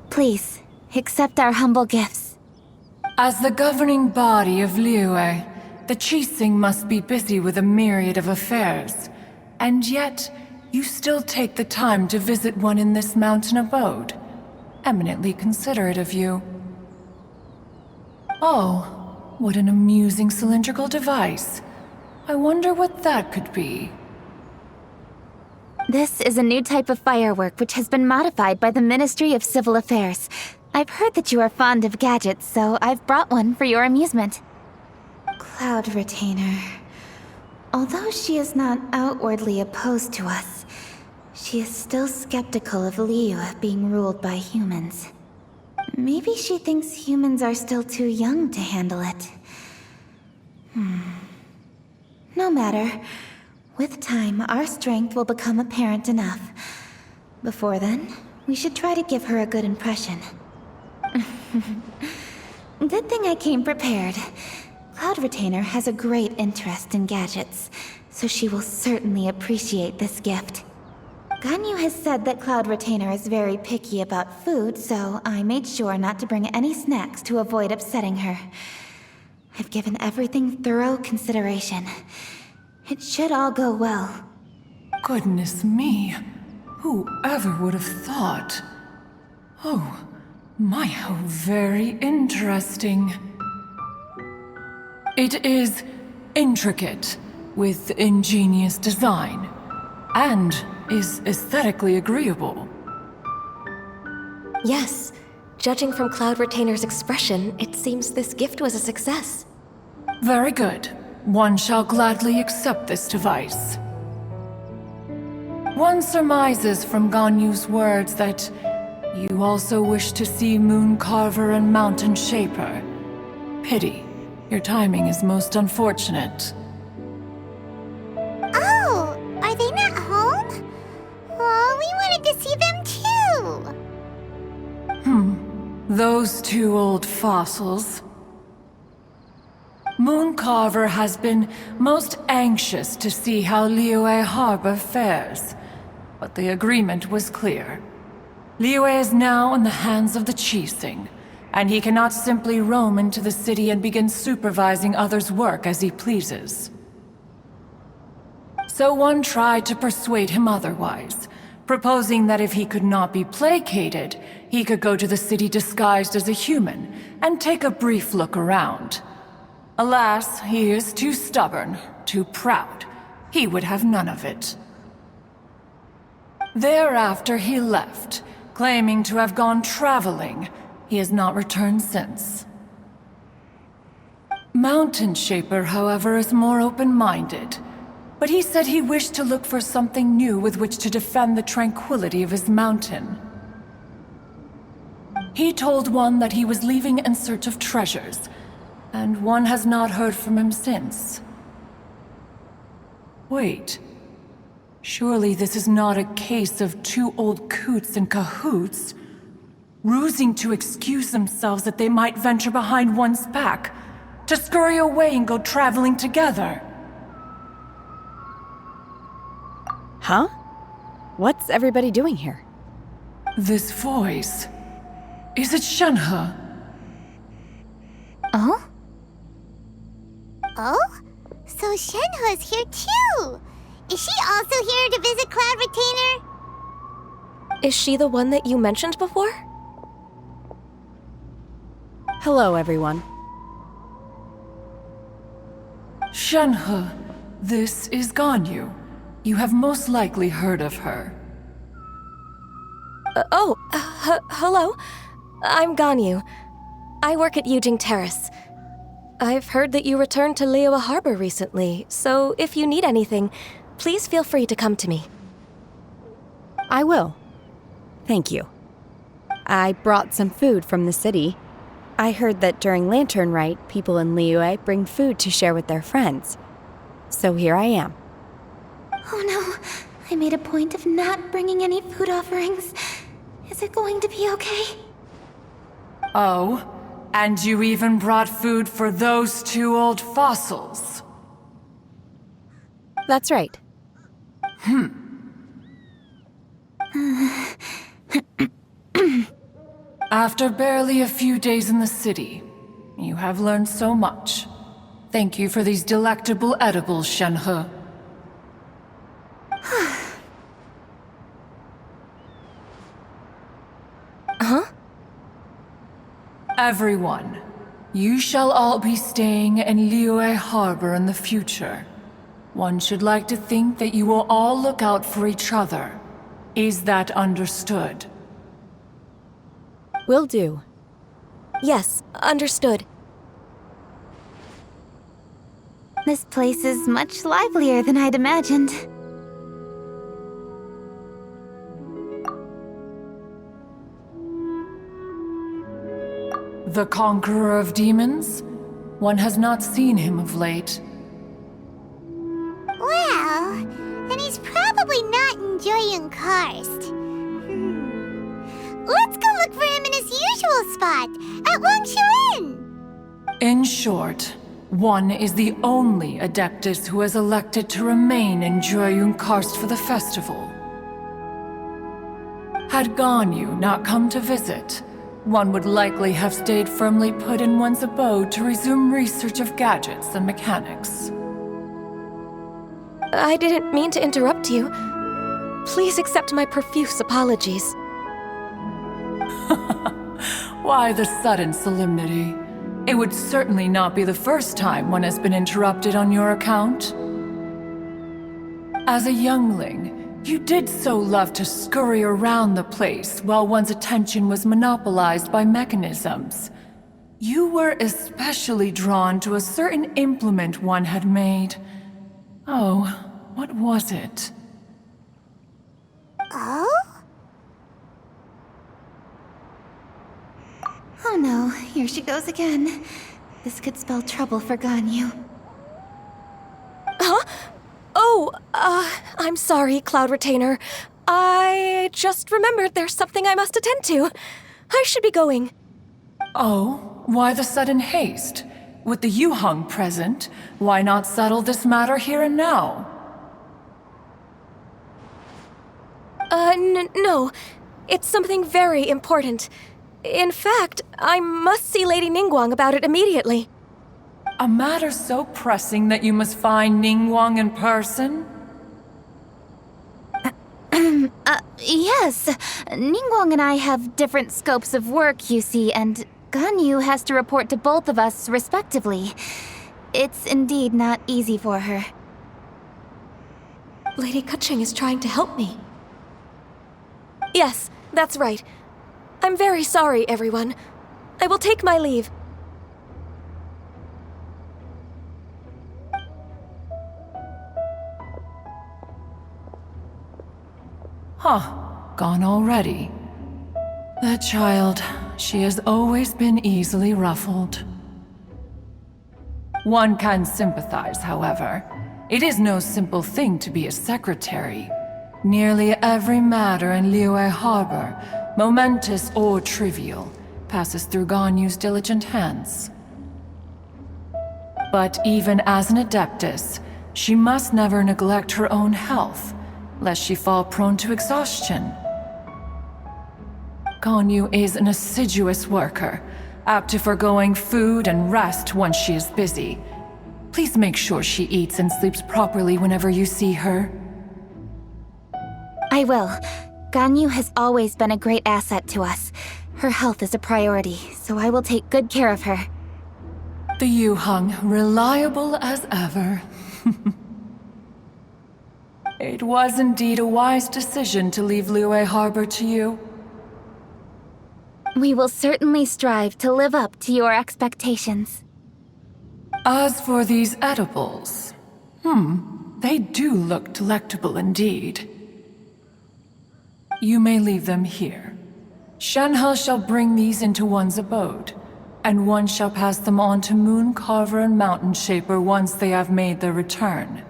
Please, accept our humble gifts. As the governing body of Liyue, the Qixing must be busy with a myriad of affairs. And yet, you still take the time to visit one in this mountain abode. Eminently considerate of you. Oh, what an amusing cylindrical device. I wonder what that could be. This is a new type of firework which has been modified by the Ministry of Civil Affairs. I've heard that you are fond of gadgets, so I've brought one for your amusement. Cloud Retainer. Although she is not outwardly opposed to us, she is still skeptical of Liyue being ruled by humans. Maybe she thinks humans are still too young to handle it. No matter. With time, our strength will become apparent enough. Before then, we should try to give her a good impression. Good thing I came prepared. Cloud Retainer has a great interest in gadgets, so she will certainly appreciate this gift. Ganyu has said that Cloud Retainer is very picky about food, so I made sure not to bring any snacks to avoid upsetting her. I've given everything thorough consideration. It should all go well. Goodness me. Whoever would have thought? Oh, my, how very interesting. It is intricate, with ingenious design, and is aesthetically agreeable. Yes. Judging from Cloud Retainer's expression, it seems this gift was a success. Very good. One shall gladly accept this device. One surmises from Ganyu's words that you also wish to see Mooncarver and Mountain Shaper. Pity. Your timing is most unfortunate. Oh, are they not home? Oh, we wanted to see them too. Those two old fossils. Mooncarver has been most anxious to see how Liyue Harbor fares. but the agreement was clear. Liyue is now in the hands of the Qixing, and he cannot simply roam into the city and begin supervising others' work as he pleases. So one tried to persuade him otherwise, proposing that if he could not be placated, he could go to the city disguised as a human and take a brief look around. Alas, he is too stubborn, too proud. He would have none of it. Thereafter he left, claiming to have gone traveling. He has not returned since. Mountain Shaper, however, is more open-minded, but he said he wished to look for something new with which to defend the tranquility of his mountain. He told one that he was leaving in search of treasures, and one has not heard from him since. Wait. Surely this is not a case of two old coots in cahoots, rusing to excuse themselves that they might venture behind one's back, to scurry away and go traveling together. Huh? What's everybody doing here? This voice... Is it Shenhe? Oh? Oh? So Shenhe's here too! Is she also here to visit Cloud Retainer? Is she the one that you mentioned before? Hello, everyone. Shenhe, this is Ganyu. You have most likely heard of her. Hello. I'm Ganyu. I work at Yujing Terrace. I've heard that you returned to Liyue Harbor recently, so if you need anything, please feel free to come to me. I will. Thank you. I brought some food from the city. I heard that during Lantern Rite, people in Liyue bring food to share with their friends. So here I am. Oh no, I made a point of not bringing any food offerings. Is it going to be okay? Oh, and you even brought food for those two old fossils. That's right. After barely a few days in the city, you have learned so much. Thank you for these delectable edibles, Shenhe. Huh? Everyone, you shall all be staying in Liyue Harbor in the future. One should like to think that you will all look out for each other. Is that understood? Will do. Yes, understood. This place is much livelier than I'd imagined. The Conqueror of Demons? One has not seen him of late. Well, then he's probably not enjoying Karst. Let's go look for him in his usual spot, at Wangshu Inn! In short, one is the only Adeptus who has elected to remain in Jueyun Karst for the festival. Had Ganyu not come to visit, one would likely have stayed firmly put in one's abode to resume research of gadgets and mechanics. I didn't mean to interrupt you. Please accept my profuse apologies. Why the sudden solemnity? It would certainly not be the first time one has been interrupted on your account. As a youngling, you did so love to scurry around the place while one's attention was monopolized by mechanisms. You were especially drawn to a certain implement one had made. Oh, what was it? Oh? Oh no, here she goes again. This could spell trouble for Ganyu. Huh? Oh, I'm sorry, Cloud Retainer. I just remembered there's something I must attend to. I should be going. Oh, why the sudden haste? With the Yuheng present, why not settle this matter here and now? No. It's something very important. In fact, I must see Lady Ningguang about it immediately. A matter so pressing that you must find Ningguang in person? Yes. Ningguang and I have different scopes of work, you see, and Ganyu has to report to both of us respectively. It's indeed not easy for her. Lady Kuching is trying to help me. Yes, that's right. I'm very sorry, everyone. I will take my leave. Huh. Gone already. That child, she has always been easily ruffled. One can sympathize, however. It is no simple thing to be a secretary. Nearly every matter in Liyue Harbor, momentous or trivial, passes through Ganyu's diligent hands. But even as an adeptus, she must never neglect her own health, lest she fall prone to exhaustion. Ganyu is an assiduous worker, apt to forgoing food and rest once she is busy. Please make sure she eats and sleeps properly whenever you see her. I will. Ganyu has always been a great asset to us. Her health is a priority, so I will take good care of her. The Yuheng, reliable as ever. It was indeed a wise decision to leave Liyue Harbor to you. We will certainly strive to live up to your expectations. As for these edibles, they do look delectable indeed. You may leave them here. Shenhe shall bring these into one's abode, and one shall pass them on to Moon Carver and Mountain Shaper once they have made their return.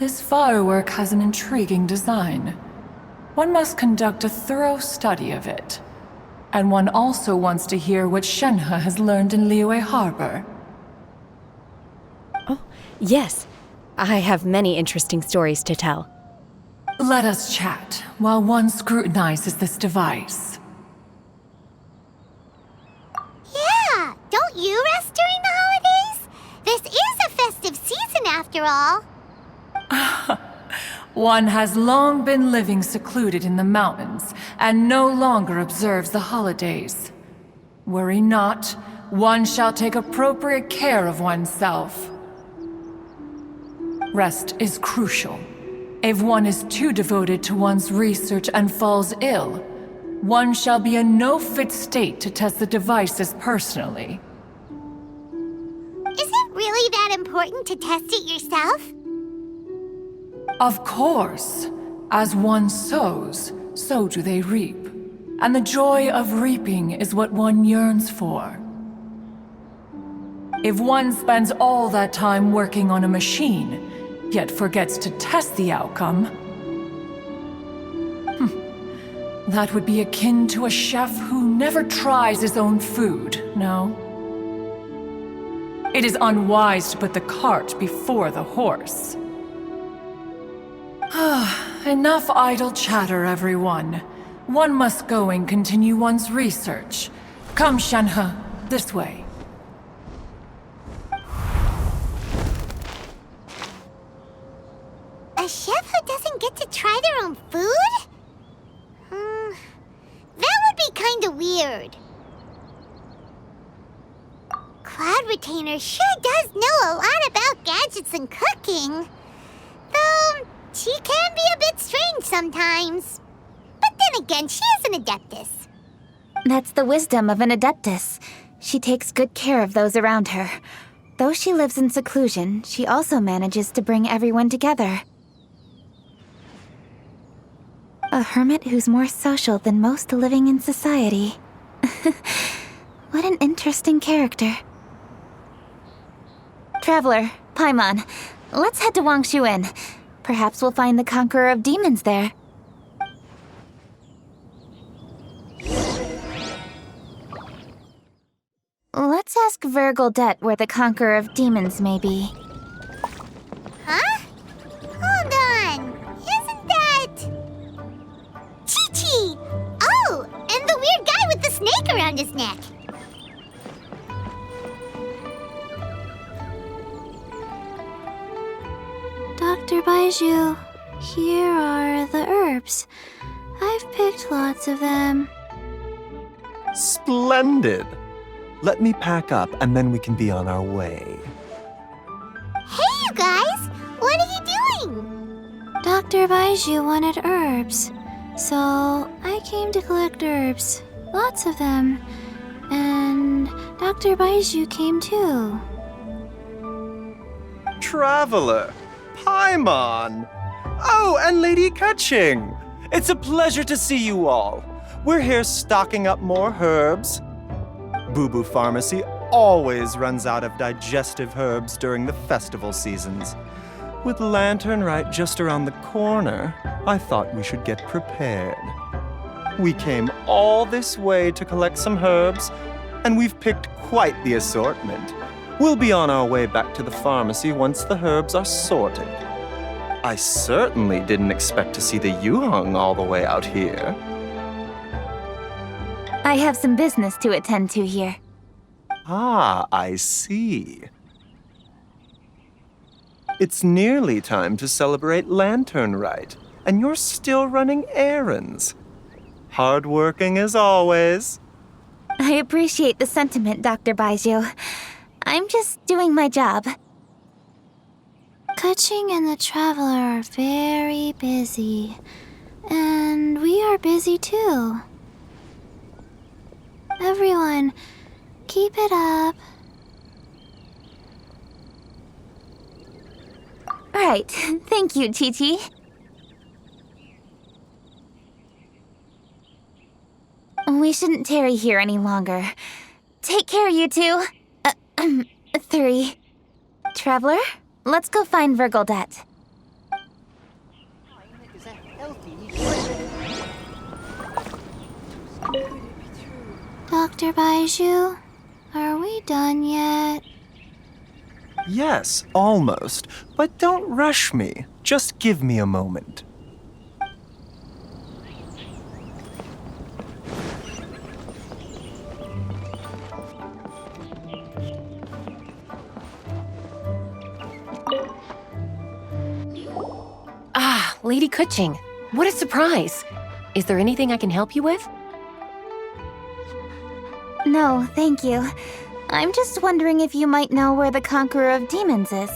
This firework has an intriguing design. One must conduct a thorough study of it. And one also wants to hear what Shenhe has learned in Liyue Harbor. Oh, yes. I have many interesting stories to tell. Let us chat while one scrutinizes this device. Yeah, don't you rest during the holidays? This is a festive season after all. One has long been living secluded in the mountains and no longer observes the holidays. Worry not, one shall take appropriate care of oneself. Rest is crucial. If one is too devoted to one's research and falls ill, one shall be in no fit state to test the devices personally. Is it really that important to test it yourself? Of course. As one sows, so do they reap. And the joy of reaping is what one yearns for. If one spends all that time working on a machine, yet forgets to test the outcome, that would be akin to a chef who never tries his own food, no? It is unwise to put the cart before the horse. Enough idle chatter, everyone. One must go and continue one's research. Come, Shenhe, this way. A chef who doesn't get to try their own food? That would be kinda weird. Cloud Retainer sure does know a lot about gadgets and cooking. Though, she can be a bit strange sometimes. But then again, she is an adeptus. That's the wisdom of an adeptus. She takes good care of those around her. Though she lives in seclusion, she also manages to bring everyone together. A hermit who's more social than most living in society. What an interesting character. Traveler, Paimon, let's head to Wangshu Inn. Perhaps we'll find the Conqueror of Demons there. Let's ask Vergoldet where the Conqueror of Demons may be. Huh? Hold on. Isn't that... Baiju, here are the herbs. I've picked lots of them. Splendid! Let me pack up and then we can be on our way. Hey, you guys! What are you doing? Dr. Baiju wanted herbs, so I came to collect herbs. Lots of them. And Dr. Baiju came too. Traveler! Paimon! Oh, and Lady Kaching! It's a pleasure to see you all. We're here stocking up more herbs. Boo Boo Pharmacy always runs out of digestive herbs during the festival seasons. With Lantern Rite just around the corner, I thought we should get prepared. We came all this way to collect some herbs, and we've picked quite the assortment. We'll be on our way back to the pharmacy once the herbs are sorted. I certainly didn't expect to see the Yuheng all the way out here. I have some business to attend to here. Ah, I see. It's nearly time to celebrate Lantern Rite, and you're still running errands. Hardworking as always. I appreciate the sentiment, Dr. Baiju. I'm just doing my job. Kaching and the Traveler are very busy. And we are busy too. Everyone, keep it up. Right. Thank you, Chi-Chi. We shouldn't tarry here any longer. Take care, you two. 3. Traveler, let's go find Virgoldet. Dr. Baiju, are we done yet? Yes, almost. But don't rush me. Just give me a moment. Ah, Lady Kutching. What a surprise. Is there anything I can help you with? No, thank you. I'm just wondering if you might know where the Conqueror of Demons is.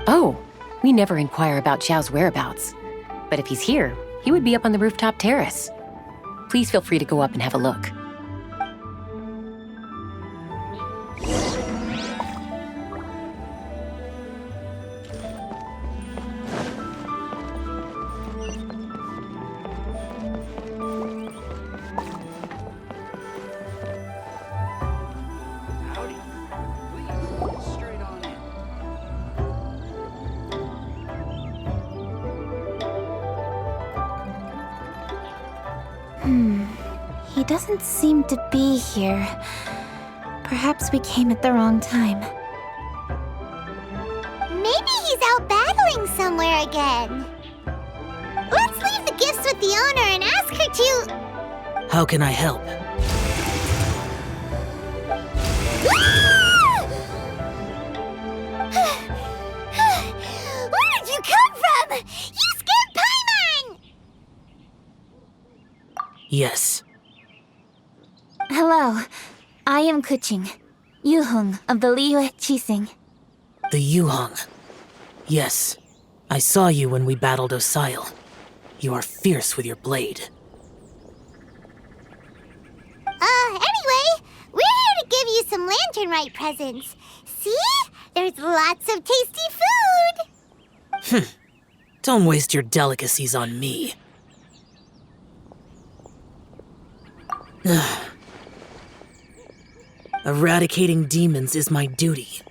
Oh, we never inquire about Xiao's whereabouts. But if he's here, he would be up on the rooftop terrace. Please feel free to go up and have a look. He doesn't seem to be here. Perhaps we came at the wrong time. Maybe he's out battling somewhere again. Let's leave the gifts with the owner and ask her to... How can I help? Where did you come from? You scared Paimon! Yes. Hello. I am Kuching, Yuheng of the Liyue Qixing. The Yuheng. Yes. I saw you when we battled Osile. You are fierce with your blade. Anyway, we're here to give you some Lantern Rite presents. See? There's lots of tasty food! Don't waste your delicacies on me. Eradicating demons is my duty.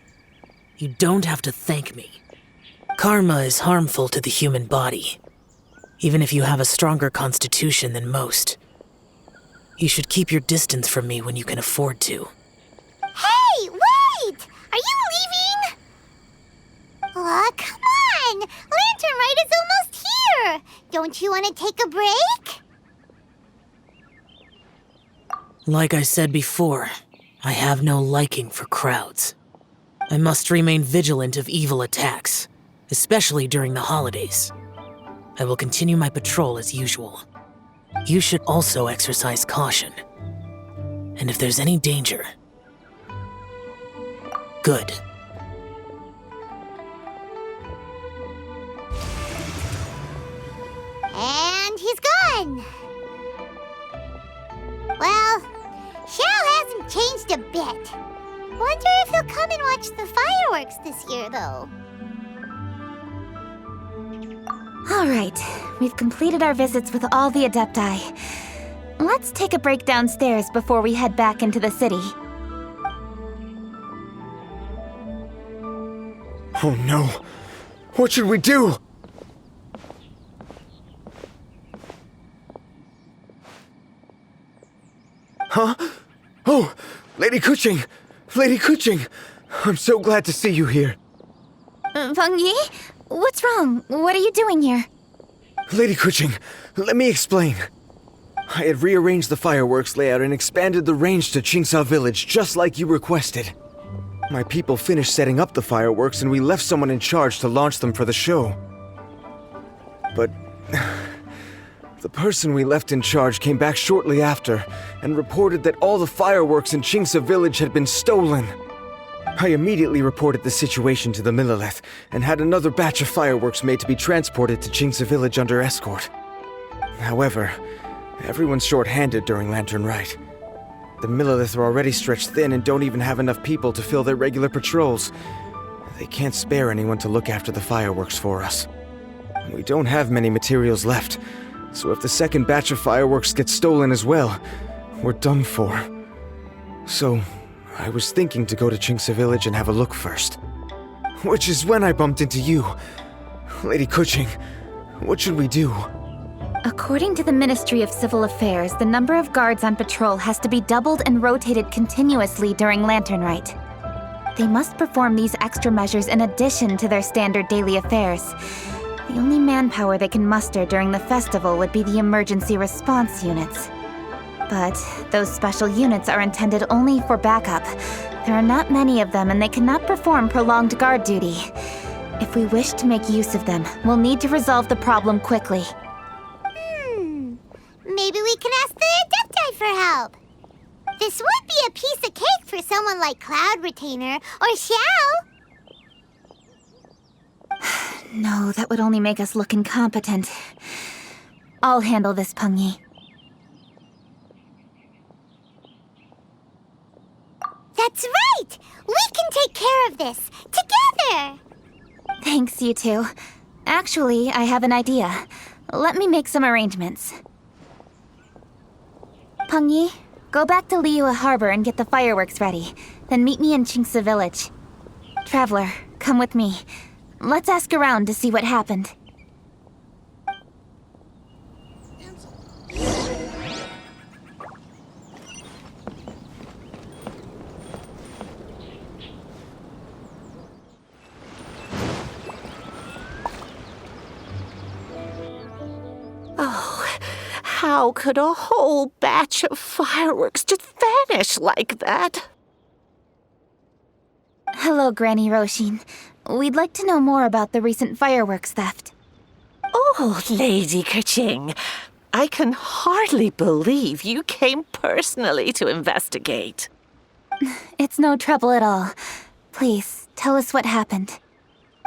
You don't have to thank me. Karma is harmful to the human body, even if you have a stronger constitution than most. You should keep your distance from me when you can afford to. Hey, wait! Are you leaving? Aw, come on! Lantern Rite is almost here! Don't you want to take a break? Like I said before, I have no liking for crowds. I must remain vigilant of evil attacks, especially during the holidays. I will continue my patrol as usual. You should also exercise caution. And if there's any danger, good. And he's gone. Well, Xiao hasn't changed a bit. Wonder if he'll come and watch the fireworks this year, though. All right, we've completed our visits with all the Adepti. Let's take a break downstairs before we head back into the city. Oh no! What should we do? Huh? Oh, Lady Kuching! Lady Kuching! I'm so glad to see you here. Peng Yi? What's wrong? What are you doing here? Lady Kuching, let me explain. I had rearranged the fireworks layout and expanded the range to Qingsa Village just like you requested. My people finished setting up the fireworks and we left someone in charge to launch them for the show. But the person we left in charge came back shortly after and reported that all the fireworks in Qingsa Village had been stolen. I immediately reported the situation to the Millelith and had another batch of fireworks made to be transported to Qingsa Village under escort. However, everyone's short-handed during Lantern Rite. The Millelith are already stretched thin and don't even have enough people to fill their regular patrols. They can't spare anyone to look after the fireworks for us. We don't have many materials left, so if the second batch of fireworks gets stolen as well, we're done for. So, I was thinking to go to Qingsa Village and have a look first. Which is when I bumped into you. Lady Kuching, what should we do? According to the Ministry of Civil Affairs, the number of guards on patrol has to be doubled and rotated continuously during Lantern Rite. They must perform these extra measures in addition to their standard daily affairs. The only manpower they can muster during the festival would be the emergency response units. But those special units are intended only for backup. There are not many of them and they cannot perform prolonged guard duty. If we wish to make use of them, we'll need to resolve the problem quickly. Maybe we can ask the Adepti for help. This would be a piece of cake for someone like Cloud Retainer or Xiao. No, that would only make us look incompetent. I'll handle this, Peng Yi. That's right! We can take care of this, together! Thanks, you two. Actually, I have an idea. Let me make some arrangements. Peng Yi, go back to Liyue Harbor and get the fireworks ready. Then meet me in Qingsa Village. Traveler, come with me. Let's ask around to see what happened. Oh, how could a whole batch of fireworks just vanish like that? Hello, Granny Roshin. We'd like to know more about the recent fireworks theft. Oh, Lady Kuching, I can hardly believe you came personally to investigate. It's no trouble at all. Please, tell us what happened.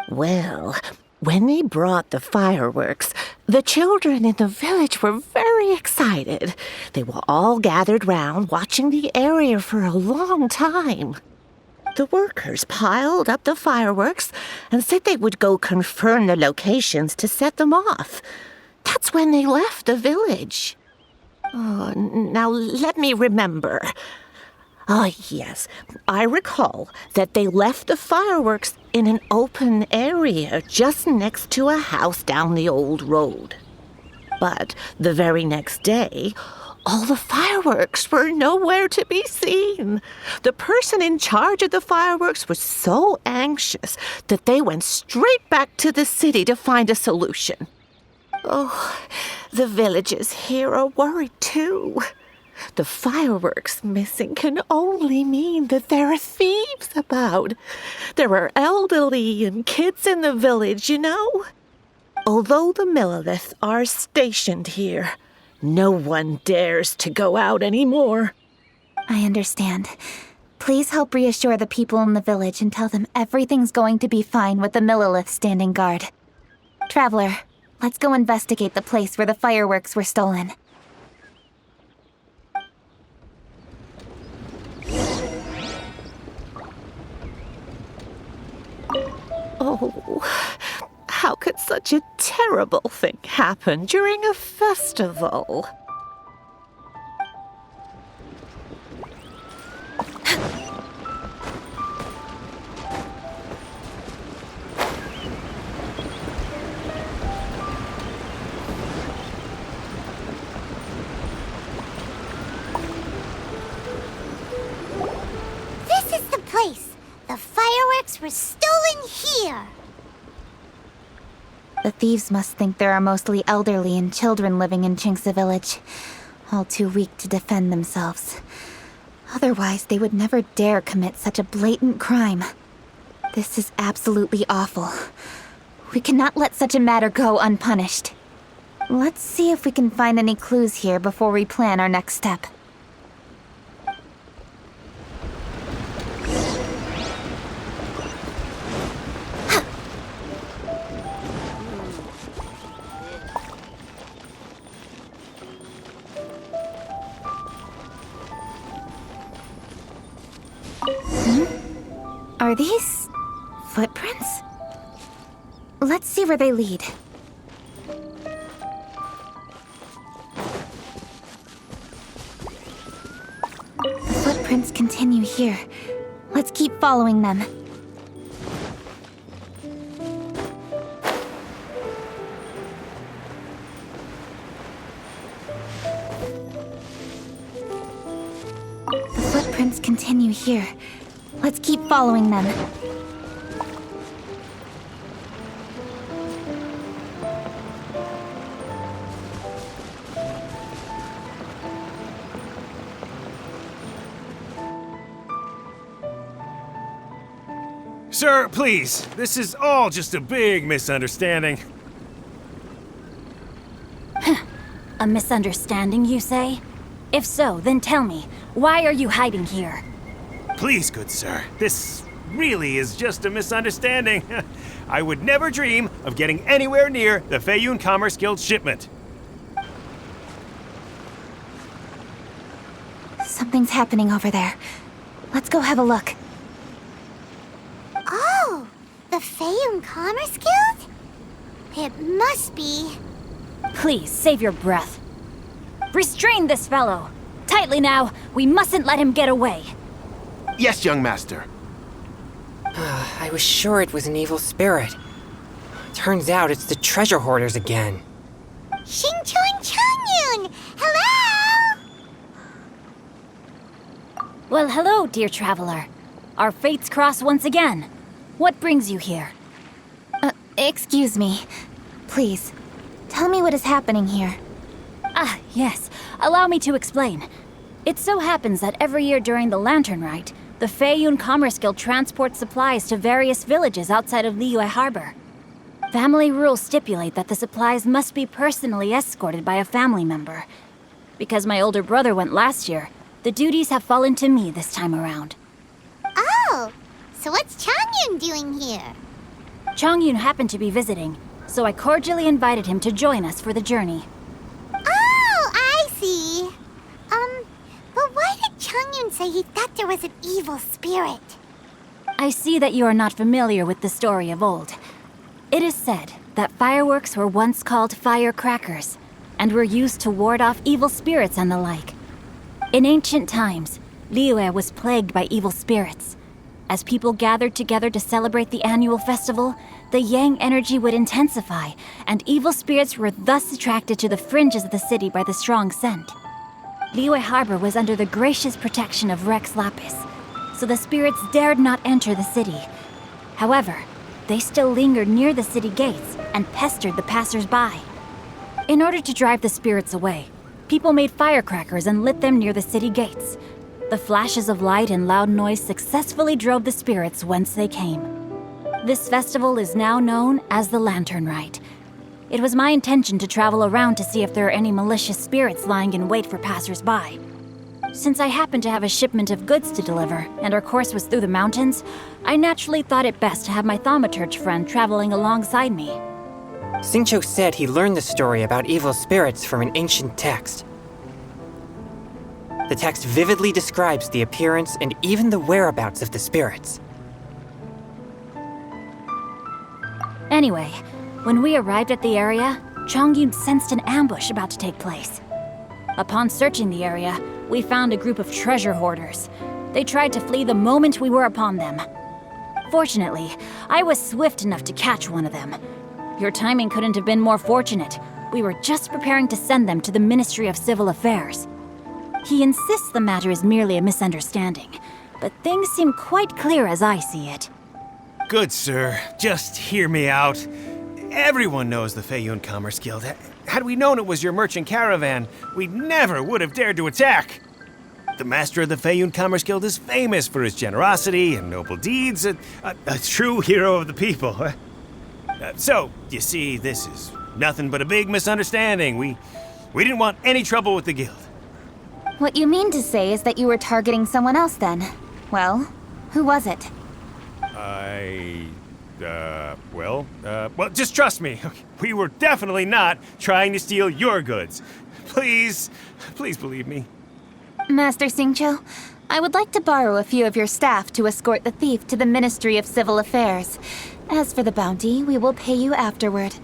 Well, when they brought the fireworks, the children in the village were very excited. They were all gathered round, watching the area for a long time. The workers piled up the fireworks and said they would go confirm the locations to set them off. That's when they left the village. Oh, now let me remember. Yes, I recall that they left the fireworks in an open area just next to a house down the old road. But the very next day, all the fireworks were nowhere to be seen. The person in charge of the fireworks was so anxious that they went straight back to the city to find a solution. Oh, the villagers here are worried too. The fireworks missing can only mean that there are thieves about. There are elderly and kids in the village, you know. Although the Millilith are stationed here, no one dares to go out anymore. I understand. Please help reassure the people in the village and tell them everything's going to be fine with the Millilith standing guard. Traveler, let's go investigate the place where the fireworks were stolen. Oh, how could such a terrible thing happen during a festival? This is the place. The fireworks were stolen here. The thieves must think there are mostly elderly and children living in Chinksa village, all too weak to defend themselves. Otherwise, they would never dare commit such a blatant crime. This is absolutely awful. We cannot let such a matter go unpunished. Let's see if we can find any clues here before we plan our next step. Are these footprints? Let's see where they lead. The footprints continue here. Let's keep following them. The footprints continue here. Let's keep following them. Sir, please. This is all just a big misunderstanding. A misunderstanding, you say? If so, then tell me, why are you hiding here? Please, good sir. This really is just a misunderstanding. I would never dream of getting anywhere near the Feiyun Commerce Guild shipment. Something's happening over there. Let's go have a look. Oh, the Feiyun Commerce Guild? It must be. Please, save your breath. Restrain this fellow! Tightly now, we mustn't let him get away. Yes, young master. I was sure it was an evil spirit. Turns out it's the treasure hoarders again. Xingchuan Changyun! Hello! Well, hello, dear traveler. Our fates cross once again. What brings you here? Excuse me. Please, tell me what is happening here. Ah, yes. Allow me to explain. It so happens that every year during the Lantern Rite, the Feiyun Commerce Guild transports supplies to various villages outside of Liyue Harbor. Family rules stipulate that the supplies must be personally escorted by a family member. Because my older brother went last year, the duties have fallen to me this time around. Oh, so what's Changyun doing here? Changyun happened to be visiting, so I cordially invited him to join us for the journey. Oh, I see. But why did Changyun say he thought there was an evil spirit? I see that you are not familiar with the story of old. It is said that fireworks were once called firecrackers, and were used to ward off evil spirits and the like. In ancient times, Liyue was plagued by evil spirits. As people gathered together to celebrate the annual festival, the yang energy would intensify, and evil spirits were thus attracted to the fringes of the city by the strong scent. Liyue Harbor was under the gracious protection of Rex Lapis, so the spirits dared not enter the city. However, they still lingered near the city gates and pestered the passers-by. In order to drive the spirits away, People made firecrackers and lit them near the city gates. The flashes of light and loud noise successfully drove the spirits whence they came. This festival is now known as the Lantern Rite. It was my intention to travel around to see if there are any malicious spirits lying in wait for passers-by. Since I happened to have a shipment of goods to deliver, and our course was through the mountains, I naturally thought it best to have my thaumaturge friend traveling alongside me. Xingqiu said he learned the story about evil spirits from an ancient text. The text vividly describes the appearance and even the whereabouts of the spirits. Anyway, when we arrived at the area, Chongyun sensed an ambush about to take place. Upon searching the area, we found a group of treasure hoarders. They tried to flee the moment we were upon them. Fortunately, I was swift enough to catch one of them. Your timing couldn't have been more fortunate. We were just preparing to send them to the Ministry of Civil Affairs. He insists the matter is merely a misunderstanding, but things seem quite clear as I see it. Good, sir. Just hear me out. Everyone knows the Feiyun Commerce Guild. Had we known it was your merchant caravan, we never would have dared to attack. The master of the Feiyun Commerce Guild is famous for his generosity and noble deeds, a true hero of the people. So, you see, this is nothing but a big misunderstanding. We didn't want any trouble with the guild. What you mean to say is that you were targeting someone else then? Well, who was it? Well, just trust me. We were definitely not trying to steal your goods. Please believe me. Master Xingqiu, I would like to borrow a few of your staff to escort the thief to the Ministry of Civil Affairs. As for the bounty, we will pay you afterward.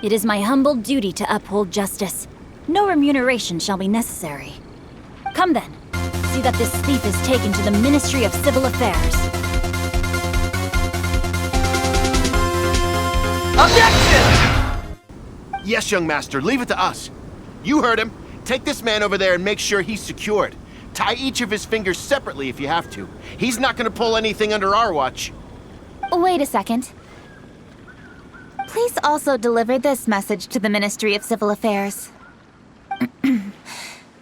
It is my humble duty to uphold justice. No remuneration shall be necessary. Come then, see that this thief is taken to the Ministry of Civil Affairs. Objection! Yes, young master, leave it to us. You heard him. Take this man over there and make sure he's secured. Tie each of his fingers separately if you have to. He's not gonna pull anything under our watch. Wait a second. Please also deliver this message to the Ministry of Civil Affairs.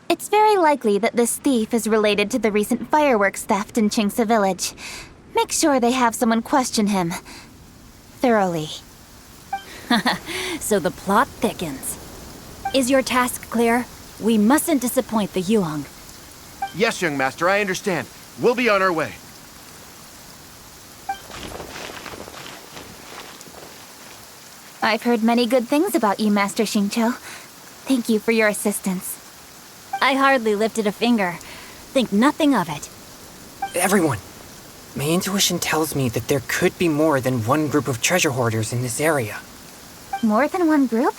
It's very likely that this thief is related to the recent fireworks theft in Qingce Village. Make sure they have someone question him thoroughly. So the plot thickens. Is your task clear? We mustn't disappoint the Yuang. Yes, young master, I understand. We'll be on our way. I've heard many good things about you, Master Xingqiu. Thank you for your assistance. I hardly lifted a finger. Think nothing of it. Everyone, my intuition tells me that there could be more than one group of treasure hoarders in this area. More than one group?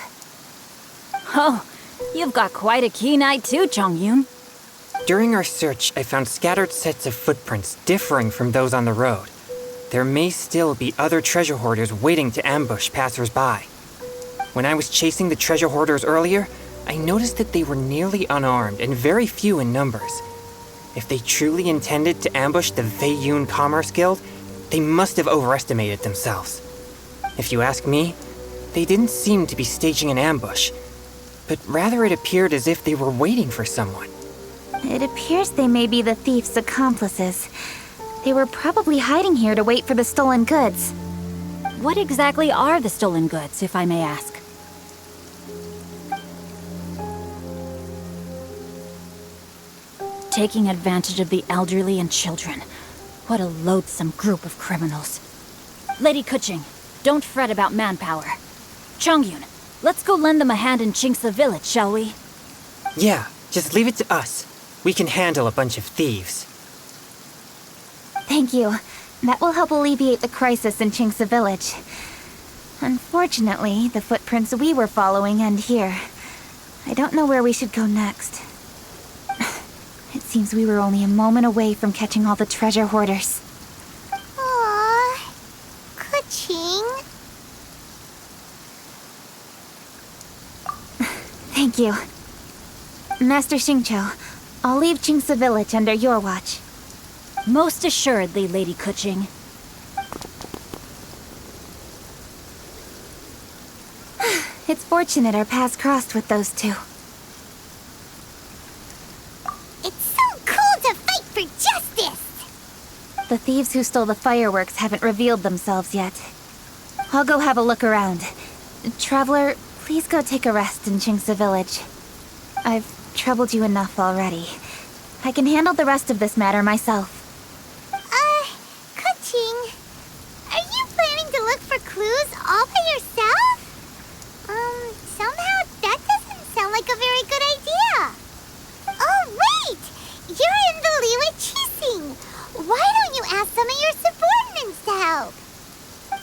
Oh, you've got quite a keen eye too, Chongyun. During our search, I found scattered sets of footprints differing from those on the road. There may still be other treasure hoarders waiting to ambush passers-by. When I was chasing the treasure hoarders earlier, I noticed that they were nearly unarmed and very few in numbers. If they truly intended to ambush the Feiyun Commerce Guild, they must have overestimated themselves. If you ask me, they didn't seem to be staging an ambush, but rather it appeared as if they were waiting for someone. It appears they may be the thief's accomplices. They were probably hiding here to wait for the stolen goods. What exactly are the stolen goods, if I may ask? Taking advantage of the elderly and children. What a loathsome group of criminals. Lady Kuching, don't fret about manpower. Chongyun, let's go lend them a hand in Qingce Village, shall we? Yeah, just leave it to us. We can handle a bunch of thieves. Thank you. That will help alleviate the crisis in Qingce Village. Unfortunately, the footprints we were following end here. I don't know where we should go next. It seems we were only a moment away from catching all the treasure hoarders. Aww. Kuching. Thank you. Master Xingqiu, I'll leave Qingce Village under your watch. Most assuredly, Lady Kuching. It's fortunate our paths crossed with those two. The thieves who stole the fireworks haven't revealed themselves yet. I'll go have a look around. Traveler, please go take a rest in Chingsa Village. I've troubled you enough already. I can handle the rest of this matter myself. Kuching, are you planning to look for clues all by yourself? Somehow that doesn't sound like a very good idea. Oh, wait! You're in the Liyue Qixing. Why don't you ask some of your subordinates to help?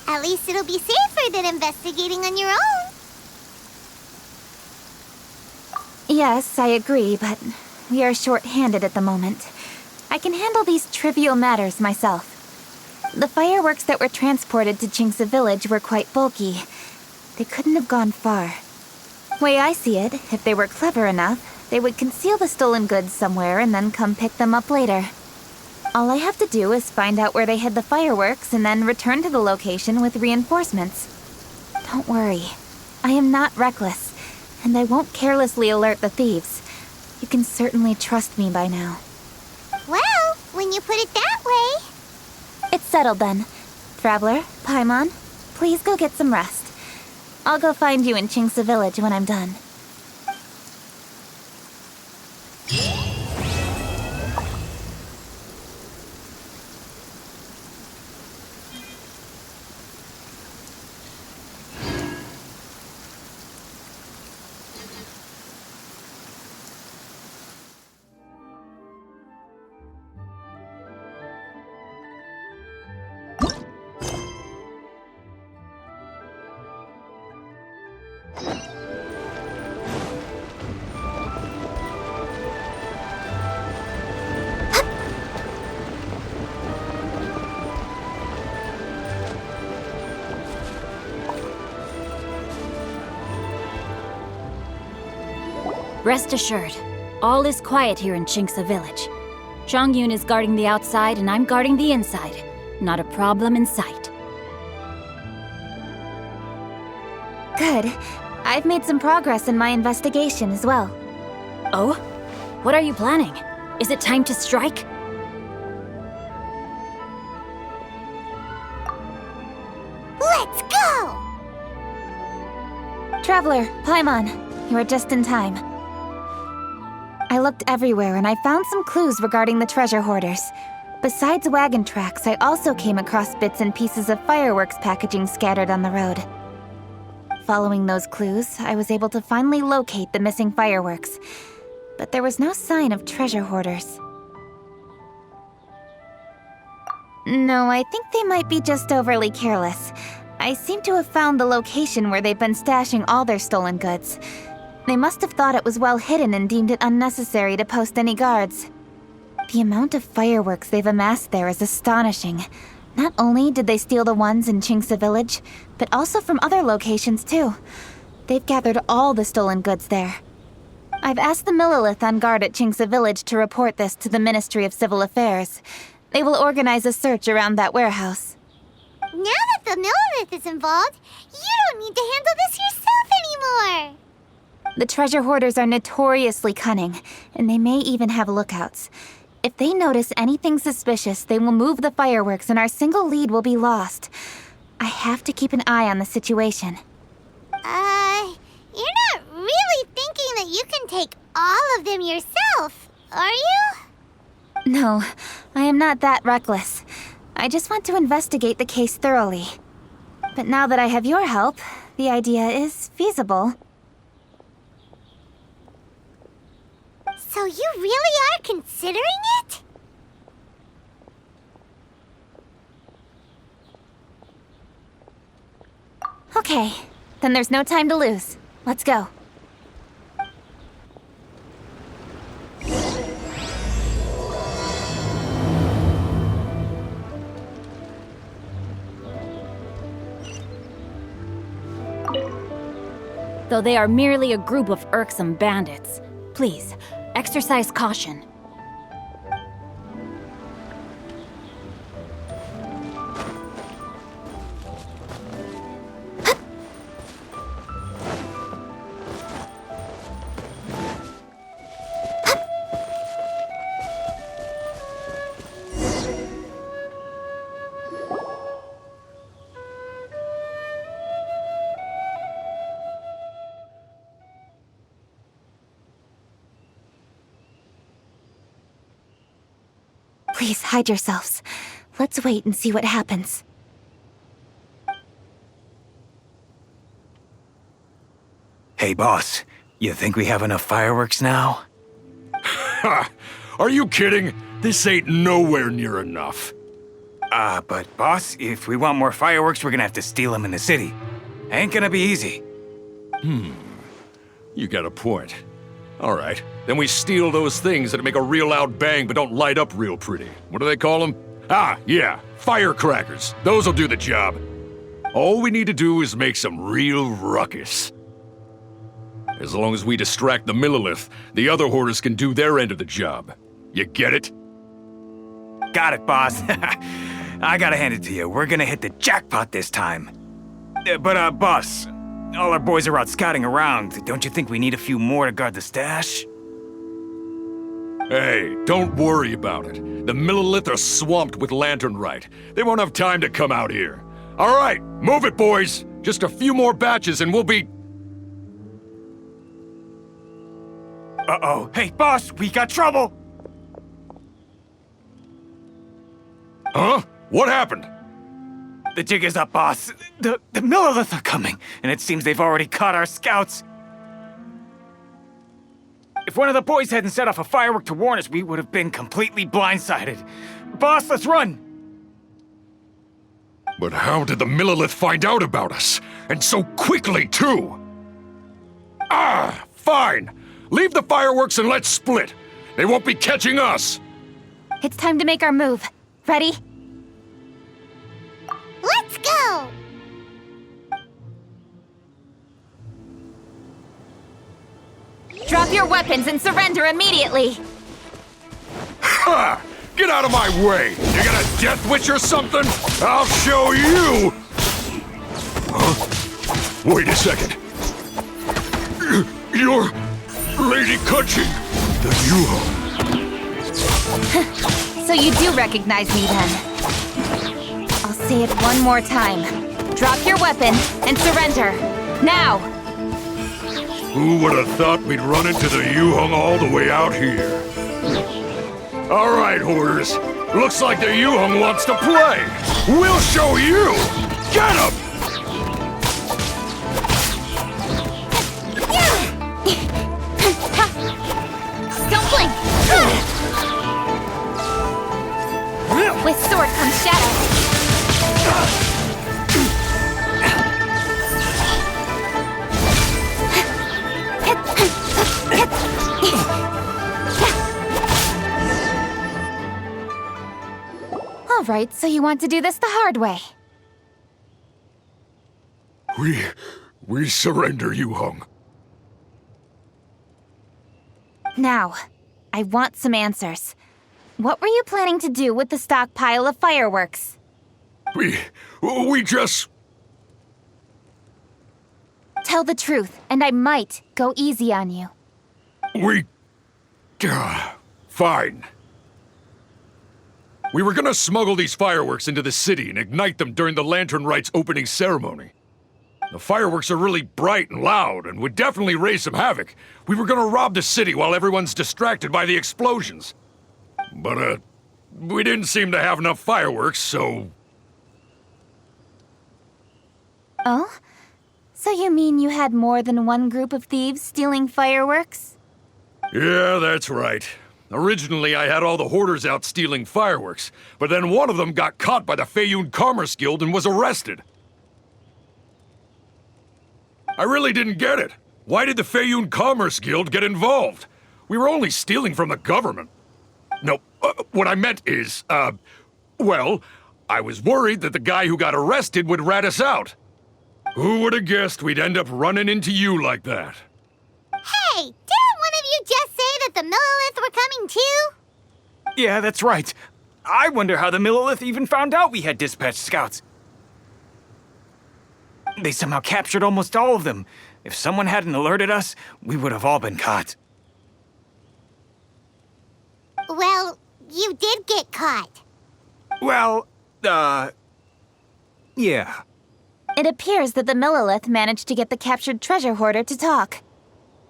At least it'll be safer than investigating on your own. Yes, I agree, but we are short-handed at the moment. I can handle these trivial matters myself. The fireworks that were transported to Chingsa Village were quite bulky. They couldn't have gone far. Way I see it, if they were clever enough, they would conceal the stolen goods somewhere and then come pick them up later. All I have to do is find out where they hid the fireworks and then return to the location with reinforcements. Don't worry. I am not reckless, and I won't carelessly alert the thieves. You can certainly trust me by now. Well, when you put it that way... It's settled then. Traveler, Paimon, please go get some rest. I'll go find you in Chingsa Village when I'm done. Rest assured, all is quiet here in Chingsa Village. Zhang is guarding the outside and I'm guarding the inside. Not a problem in sight. Good. I've made some progress in my investigation as well. Oh? What are you planning? Is it time to strike? Let's go! Traveler, Paimon, you are just in time. I looked everywhere and I found some clues regarding the treasure hoarders. Besides wagon tracks, I also came across bits and pieces of fireworks packaging scattered on the road. Following those clues, I was able to finally locate the missing fireworks. But there was no sign of treasure hoarders. No, I think they might be just overly careless. I seem to have found the location where they've been stashing all their stolen goods. They must have thought it was well hidden and deemed it unnecessary to post any guards. The amount of fireworks they've amassed there is astonishing. Not only did they steal the ones in Chingsa Village, but also from other locations too. They've gathered all the stolen goods there. I've asked the Millilith on guard at Chingsa Village to report this to the Ministry of Civil Affairs. They will organize a search around that warehouse. Now that the Millilith is involved, you don't need to handle this yourself anymore! The treasure hoarders are notoriously cunning, and they may even have lookouts. If they notice anything suspicious, they will move the fireworks and our single lead will be lost. I have to keep an eye on the situation. You're not really thinking that you can take all of them yourself, are you? No, I am not that reckless. I just want to investigate the case thoroughly. But now that I have your help, the idea is feasible. So you really are considering it? Okay, then there's no time to lose. Let's go. Though they are merely a group of irksome bandits, please, exercise caution. Please, hide yourselves. Let's wait and see what happens. Hey, boss. You think we have enough fireworks now? Ha! Are you kidding? This ain't nowhere near enough. But boss, if we want more fireworks, we're gonna have to steal them in the city. Ain't gonna be easy. You got a point. All right, then we steal those things that make a real loud bang but don't light up real pretty. What do they call them? Ah, yeah, firecrackers. Those'll do the job. All we need to do is make some real ruckus. As long as we distract the Millilith, the other hoarders can do their end of the job. You get it? Got it, boss. I gotta hand it to you. We're gonna hit the jackpot this time. But, boss, all our boys are out scouting around. Don't you think we need a few more to guard the stash? Hey, don't worry about it. The Millilith are swamped with Lantern Rite. They won't have time to come out here. All right, move it, boys. Just a few more batches and we'll be... Uh-oh. Hey, boss, we got trouble! Huh? What happened? The jig is up, boss. The Millilith are coming, and it seems they've already caught our scouts. If one of the boys hadn't set off a firework to warn us, we would have been completely blindsided. Boss, let's run! But how did the Millilith find out about us? And so quickly, too? Ah, fine. Leave the fireworks and let's split. They won't be catching us. It's time to make our move. Ready? Let's go! Drop your weapons and surrender immediately! Ha! Get out of my way! You got a death wish or something? I'll show you! Huh? Wait a second. You're Lady Kutching, the Yuho. So you do recognize me then? I'll say it one more time. Drop your weapon and surrender. Now! Who would have thought we'd run into the Yuhong all the way out here? All right, hoarders. Looks like the Yuhong wants to play. We'll show you! Get him! Don't With sword comes shadow. All right, so you want to do this the hard way. We surrender, Yuhong. Now, I want some answers. What were you planning to do with the stockpile of fireworks? We just... Tell the truth, and I might go easy on you. Fine. We were gonna smuggle these fireworks into the city and ignite them during the Lantern Rite's opening ceremony. The fireworks are really bright and loud and would definitely raise some havoc. We were gonna rob the city while everyone's distracted by the explosions. But, we didn't seem to have enough fireworks, so... Oh? So you mean you had more than one group of thieves stealing fireworks? Yeah, that's right. Originally, I had all the hoarders out stealing fireworks, but then one of them got caught by the Feiyun Commerce Guild and was arrested. I really didn't get it. Why did the Feiyun Commerce Guild get involved? We were only stealing from the government. No, what I meant is, well, I was worried that the guy who got arrested would rat us out. Who would have guessed we'd end up running into you like that? Hey, didn't one of you just say that the Millilith were coming too? Yeah, that's right. I wonder how the Millilith even found out we had dispatched scouts. They somehow captured almost all of them. If someone hadn't alerted us, we would have all been caught. Well, you did get caught. Well, yeah. It appears that the Millilith managed to get the captured treasure hoarder to talk.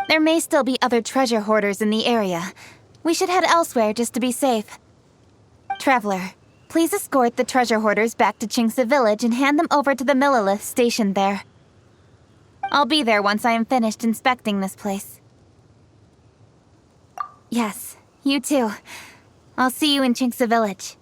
There may still be other treasure hoarders in the area. We should head elsewhere just to be safe. Traveler, please escort the treasure hoarders back to Chingsa Village and hand them over to the Millilith stationed there. I'll be there once I am finished inspecting this place. Yes, you too. I'll see you in Chingsa Village.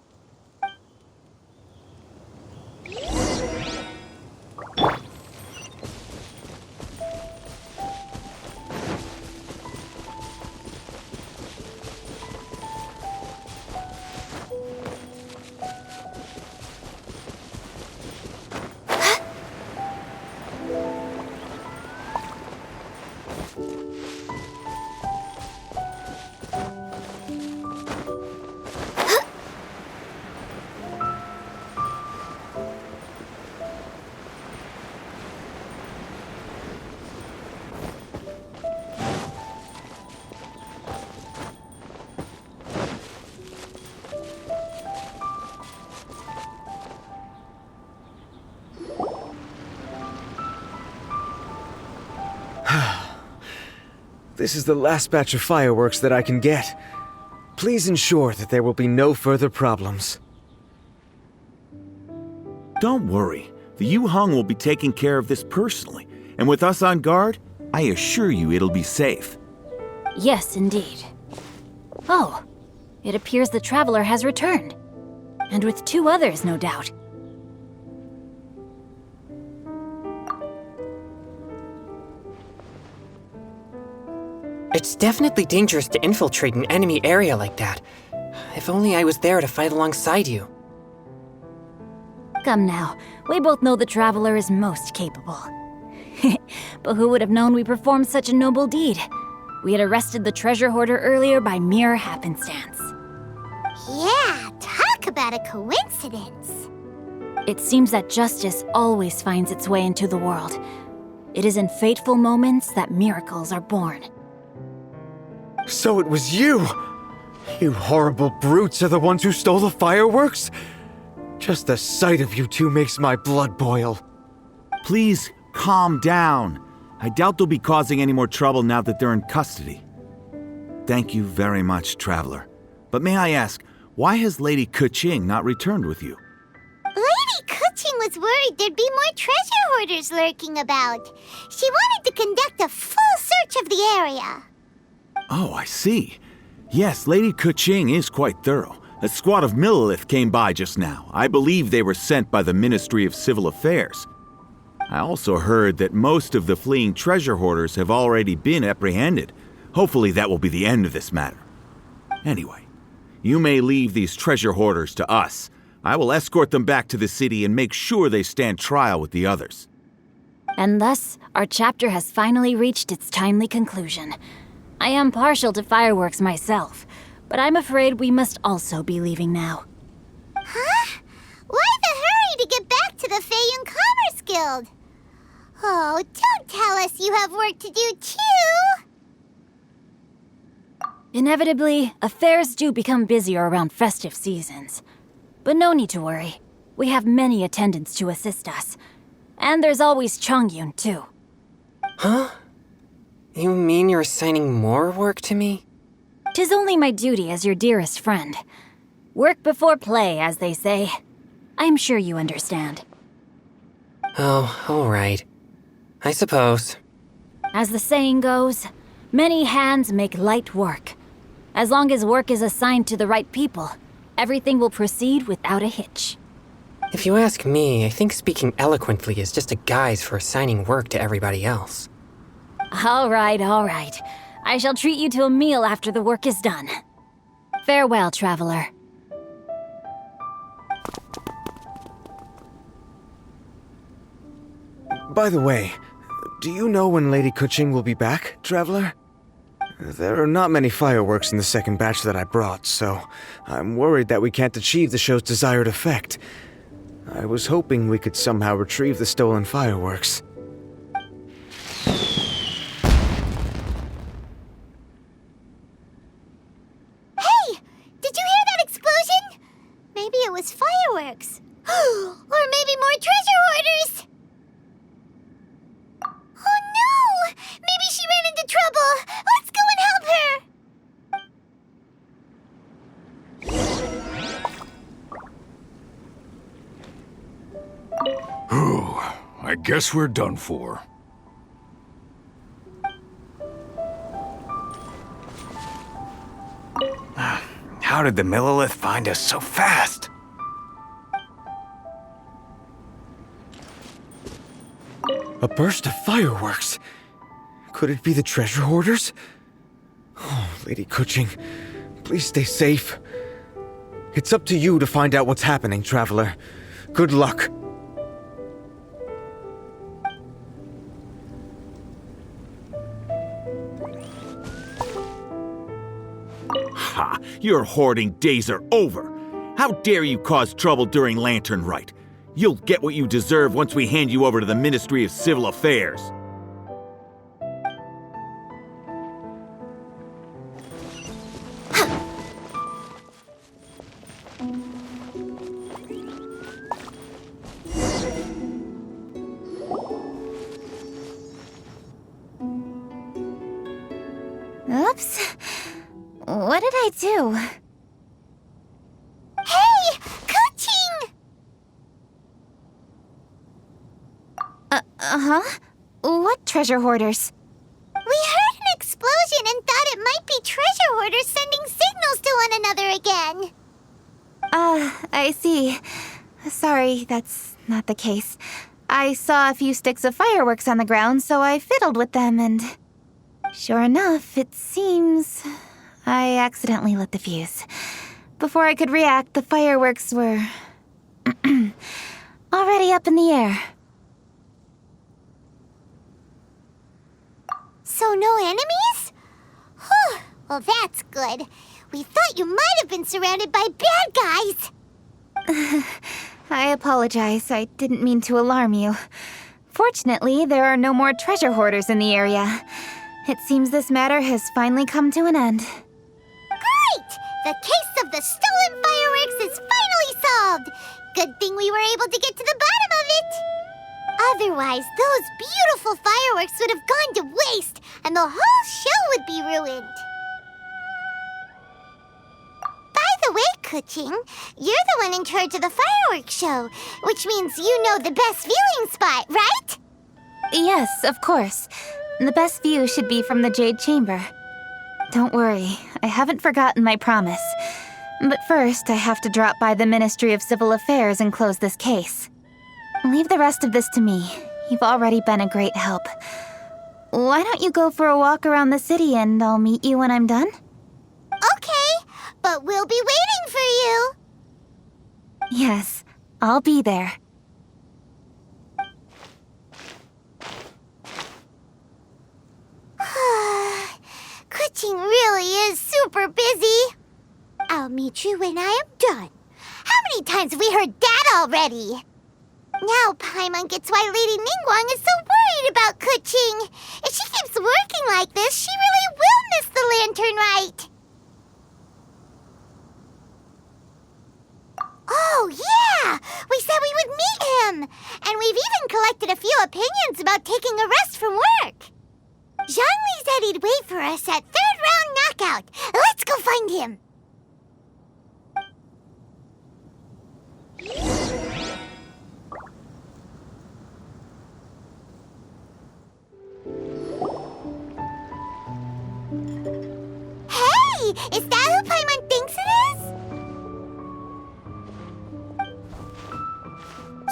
This is the last batch of fireworks that I can get. Please ensure that there will be no further problems. Don't worry. The Yu-Hung will be taking care of this personally. And with us on guard, I assure you it'll be safe. Yes, indeed. Oh, it appears the Traveler has returned. And with 2 others, no doubt. It's definitely dangerous to infiltrate an enemy area like that. If only I was there to fight alongside you. Come now, we both know the Traveler is most capable. But who would have known we performed such a noble deed? We had arrested the treasure hoarder earlier by mere happenstance. Yeah, talk about a coincidence. It seems that justice always finds its way into the world. It is in fateful moments that miracles are born. So it was you! You horrible brutes are the ones who stole the fireworks? Just the sight of you two makes my blood boil. Please, calm down. I doubt they'll be causing any more trouble now that they're in custody. Thank you very much, Traveler. But may I ask, why has Lady Keqing not returned with you? Lady Keqing was worried there'd be more treasure hoarders lurking about. She wanted to conduct a full search of the area. Oh, I see. Yes, Lady Keqing is quite thorough. A squad of Millilith came by just now. I believe they were sent by the Ministry of Civil Affairs. I also heard that most of the fleeing treasure hoarders have already been apprehended. Hopefully that will be the end of this matter. Anyway, you may leave these treasure hoarders to us. I will escort them back to the city and make sure they stand trial with the others. And thus, our chapter has finally reached its timely conclusion. I am partial to fireworks myself, but I'm afraid we must also be leaving now. Huh? Why the hurry to get back to the Feiyun Commerce Guild? Oh, don't tell us you have work to do too! Inevitably, affairs do become busier around festive seasons. But no need to worry. We have many attendants to assist us. And there's always Chongyun, too. Huh? You mean you're assigning more work to me? 'Tis only my duty as your dearest friend. Work before play, as they say. I'm sure you understand. Oh, all right. I suppose. As the saying goes, many hands make light work. As long as work is assigned to the right people, everything will proceed without a hitch. If you ask me, I think speaking eloquently is just a guise for assigning work to everybody else. All right, all right. I shall treat you to a meal after the work is done. Farewell, traveler. By the way, do you know when Lady Keqing will be back, Traveler? There are not many fireworks in the second batch that I brought, so I'm worried that we can't achieve the show's desired effect. I was hoping we could somehow retrieve the stolen fireworks. Hey! Did you hear that explosion? Maybe it was fireworks. Or maybe more treasure hoarders! Oh no! Maybe she ran into trouble! Let's go and help her! Guess we're done for. How did the Millilith find us so fast? A burst of fireworks. Could it be the treasure hoarders? Oh, Lady Kuching, please stay safe. It's up to you to find out what's happening, Traveler. Good luck. Ha! Your hoarding days are over. How dare you cause trouble during Lantern Rite? You'll get what you deserve once we hand you over to the Ministry of Civil Affairs. Oops. What did I do? Hey! Kuching! Uh-huh? What treasure hoarders? We heard an explosion and thought it might be treasure hoarders sending signals to one another again. I see. Sorry, that's not the case. I saw a few sticks of fireworks on the ground, so I fiddled with them and... Sure enough, it seems... I accidentally lit the fuse. Before I could react, the fireworks were... already up in the air. So no enemies? Whew, well that's good. We thought you might have been surrounded by bad guys. I apologize. I didn't mean to alarm you. Fortunately, there are no more treasure hoarders in the area. It seems this matter has finally come to an end. Great! The case of the stolen fireworks is finally solved. Good thing we were able to get to the bottom of it. Otherwise, those beautiful fireworks would have gone to waste, and the whole show would be ruined. By the way, Kuching, you're the one in charge of the fireworks show, which means you know the best viewing spot, right? Yes, of course. The best view should be from the Jade Chamber. Don't worry, I haven't forgotten my promise. But first, I have to drop by the Ministry of Civil Affairs and close this case. Leave the rest of this to me. You've already been a great help. Why don't you go for a walk around the city and I'll meet you when I'm done? Okay, but we'll be waiting for you. Yes, I'll be there. Kuching really is super busy. I'll meet you when I am done. How many times have we heard that already? Now Paimon gets why Lady Ningguang is so worried about Kuching. If she keeps working like this, she really will miss the Lantern Rite. Oh, yeah! We said we would meet him! And we've even collected a few opinions about taking a rest from work. Zhongli said he'd wait for us at third round knockout. Let's go find him. Hey! Is that who Paimon thinks it is?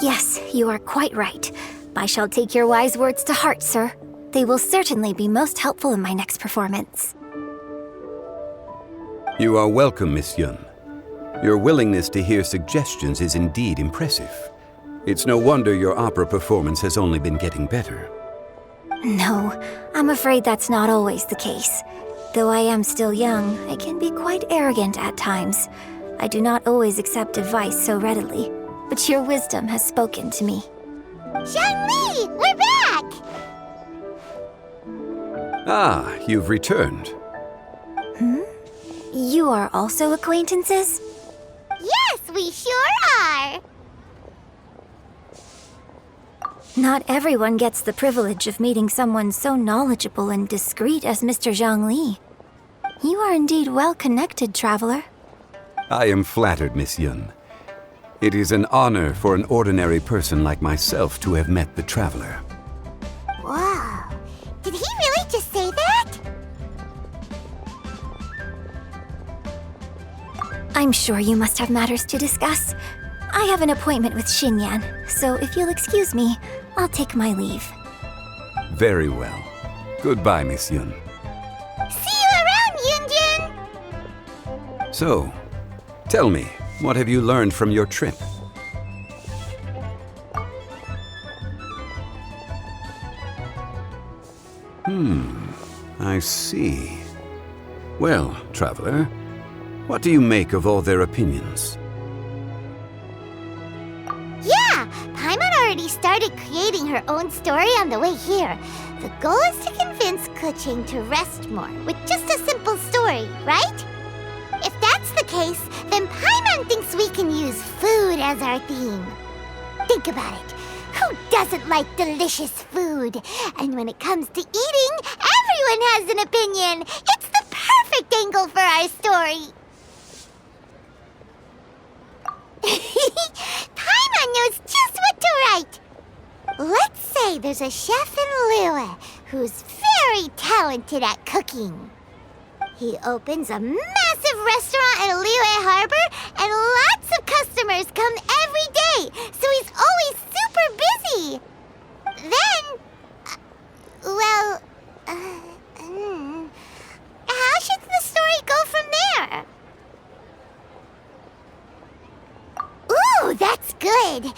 Yes, you are quite right. I shall take your wise words to heart, sir. They will certainly be most helpful in my next performance. You are welcome, Miss Yun. Your willingness to hear suggestions is indeed impressive. It's no wonder your opera performance has only been getting better. No, I'm afraid that's not always the case. Though I am still young, I can be quite arrogant at times. I do not always accept advice so readily, but your wisdom has spoken to me. Zhongli! We're back! Ah, you've returned. Hmm? You are also acquaintances? Yes, we sure are! Not everyone gets the privilege of meeting someone so knowledgeable and discreet as Mr. Zhongli. You are indeed well connected, traveler. I am flattered, Miss Yun. It is an honor for an ordinary person like myself to have met the Traveler. Wow. Did he really just say that? I'm sure you must have matters to discuss. I have an appointment with Xinyan, so if you'll excuse me, I'll take my leave. Very well. Goodbye, Miss Yun. See you around, Yunjin! So, tell me, what have you learned from your trip? I see. Well, Traveler, what do you make of all their opinions? Yeah, Paimon already started creating her own story on the way here. The goal is to convince Kuching to rest more with just a simple story, right? If that's the case, then Paimon thinks we can use food as our theme. Think about it. Who doesn't like delicious food? And when it comes to eating, everyone has an opinion. It's the perfect angle for our story. Paimon knows just what to write. Let's say there's a chef in Liyue who's very talented at cooking. He opens a massive restaurant at Liyue Harbor, and lots of customers come every day, so he's always super busy. Then, how should the story go from there? Ooh, that's good.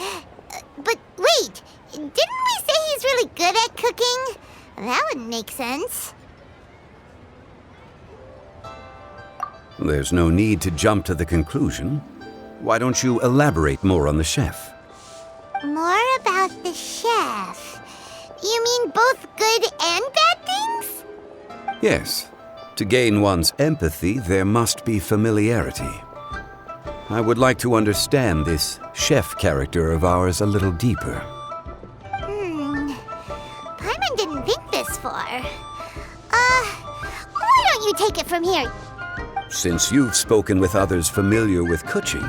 But wait, didn't we say he's really good at cooking? That wouldn't make sense. There's no need to jump to the conclusion. Why don't you elaborate more on the chef? More about the chef. You mean both good and bad things? Yes. To gain one's empathy, there must be familiarity. I would like to understand this chef character of ours a little deeper. Paimon didn't think this far. Why don't you take it from here? Since you've spoken with others familiar with Kuching,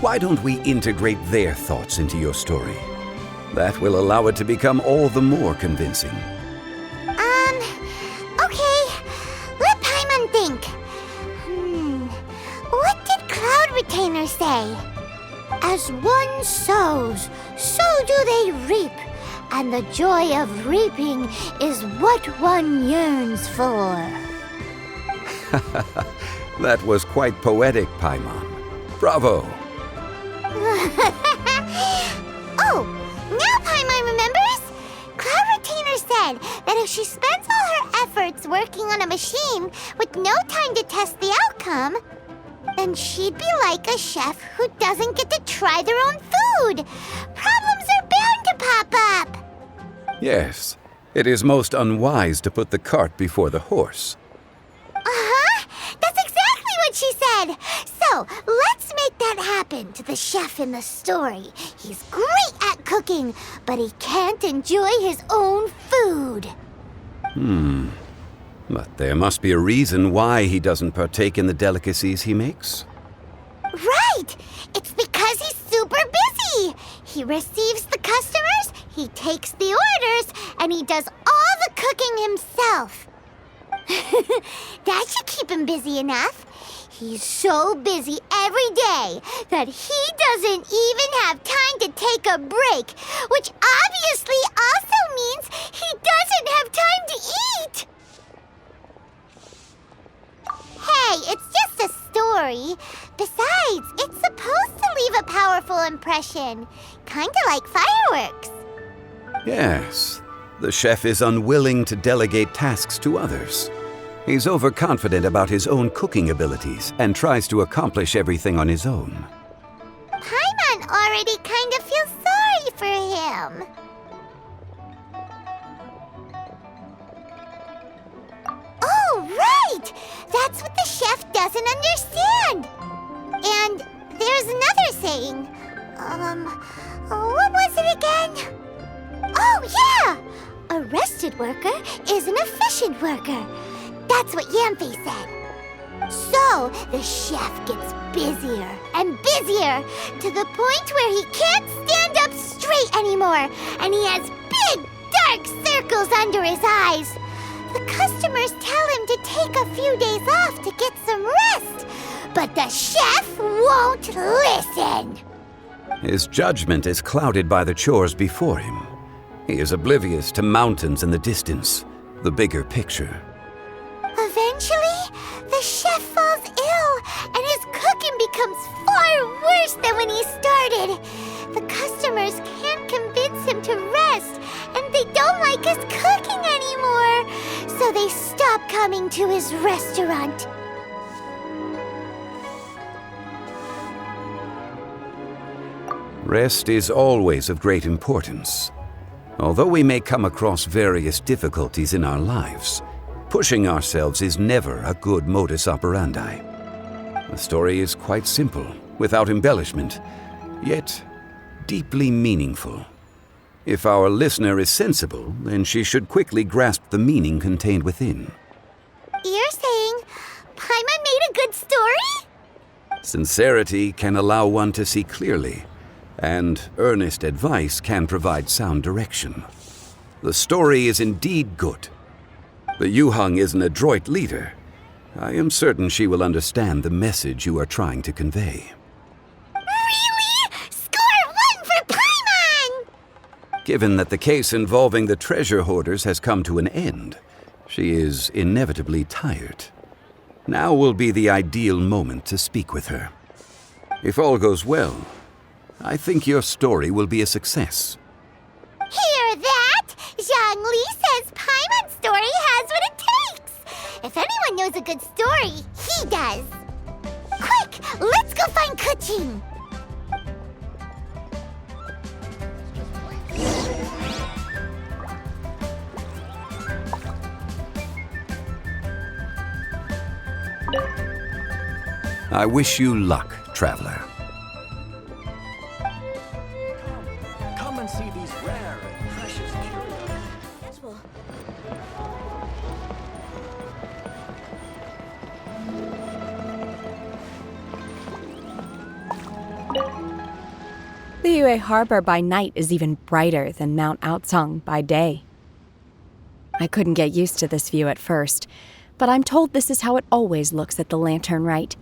why don't we integrate their thoughts into your story? That will allow it to become all the more convincing. Okay. Let Paimon think. What did Cloud Retainer say? As one sows, so do they reap. And the joy of reaping is what one yearns for. That was quite poetic, Paimon. Bravo! Oh, now Paimon remembers? Cloud Retainer said that if she spends all her efforts working on a machine with no time to test the outcome, then she'd be like a chef who doesn't get to try their own food. Problems are bound to pop up. Yes, it is most unwise to put the cart before the horse. That's exactly what she said. So, let's make that happen to the chef in the story. He's great at cooking, but he can't enjoy his own food. But there must be a reason why he doesn't partake in the delicacies he makes. Right! It's because he's super busy. He receives the customers, he takes the orders, and he does all the cooking himself. That should keep him busy enough. He's so busy every day that he doesn't even have time to take a break, which obviously also means he doesn't have time to eat. Hey, it's just a story. Besides, it's supposed to leave a powerful impression. Kinda like fireworks. Yes, the chef is unwilling to delegate tasks to others. He's overconfident about his own cooking abilities and tries to accomplish everything on his own. Paimon already kind of feels sorry for him. Oh, right! That's what the chef doesn't understand. And there's another saying. What was it again? Oh, yeah! A rested worker is an efficient worker. That's what Yamfe said. So the chef gets busier and busier to the point where he can't stand up straight anymore, and he has big, dark circles under his eyes. The customers tell him to take a few days off to get some rest, but the chef won't listen. His judgment is clouded by the chores before him. He is oblivious to mountains in the distance, the bigger picture. Eventually, the chef falls ill, and his cooking becomes far worse than when he started. The customers can't convince him to rest, and they don't like his cooking anymore, so they stop coming to his restaurant. Rest is always of great importance. Although we may come across various difficulties in our lives, pushing ourselves is never a good modus operandi. The story is quite simple, without embellishment, yet deeply meaningful. If our listener is sensible, then she should quickly grasp the meaning contained within. You're saying Paimon made a good story? Sincerity can allow one to see clearly, and earnest advice can provide sound direction. The story is indeed good. The Yuhang is an adroit leader. I am certain she will understand the message you are trying to convey. Really? Score 1 for Paimon! Given that the case involving the treasure hoarders has come to an end, she is inevitably tired. Now will be the ideal moment to speak with her. If all goes well, I think your story will be a success. Hear that? Zhang Li says Paimon's story has what it takes. If anyone knows a good story, he does. Quick, let's go find Kuching. I wish you luck, traveler. Come and see these rare and precious curios. Liyue Harbor by night is even brighter than Mount Aocang by day. I couldn't get used to this view at first, but I'm told this is how it always looks at the Lantern Rite.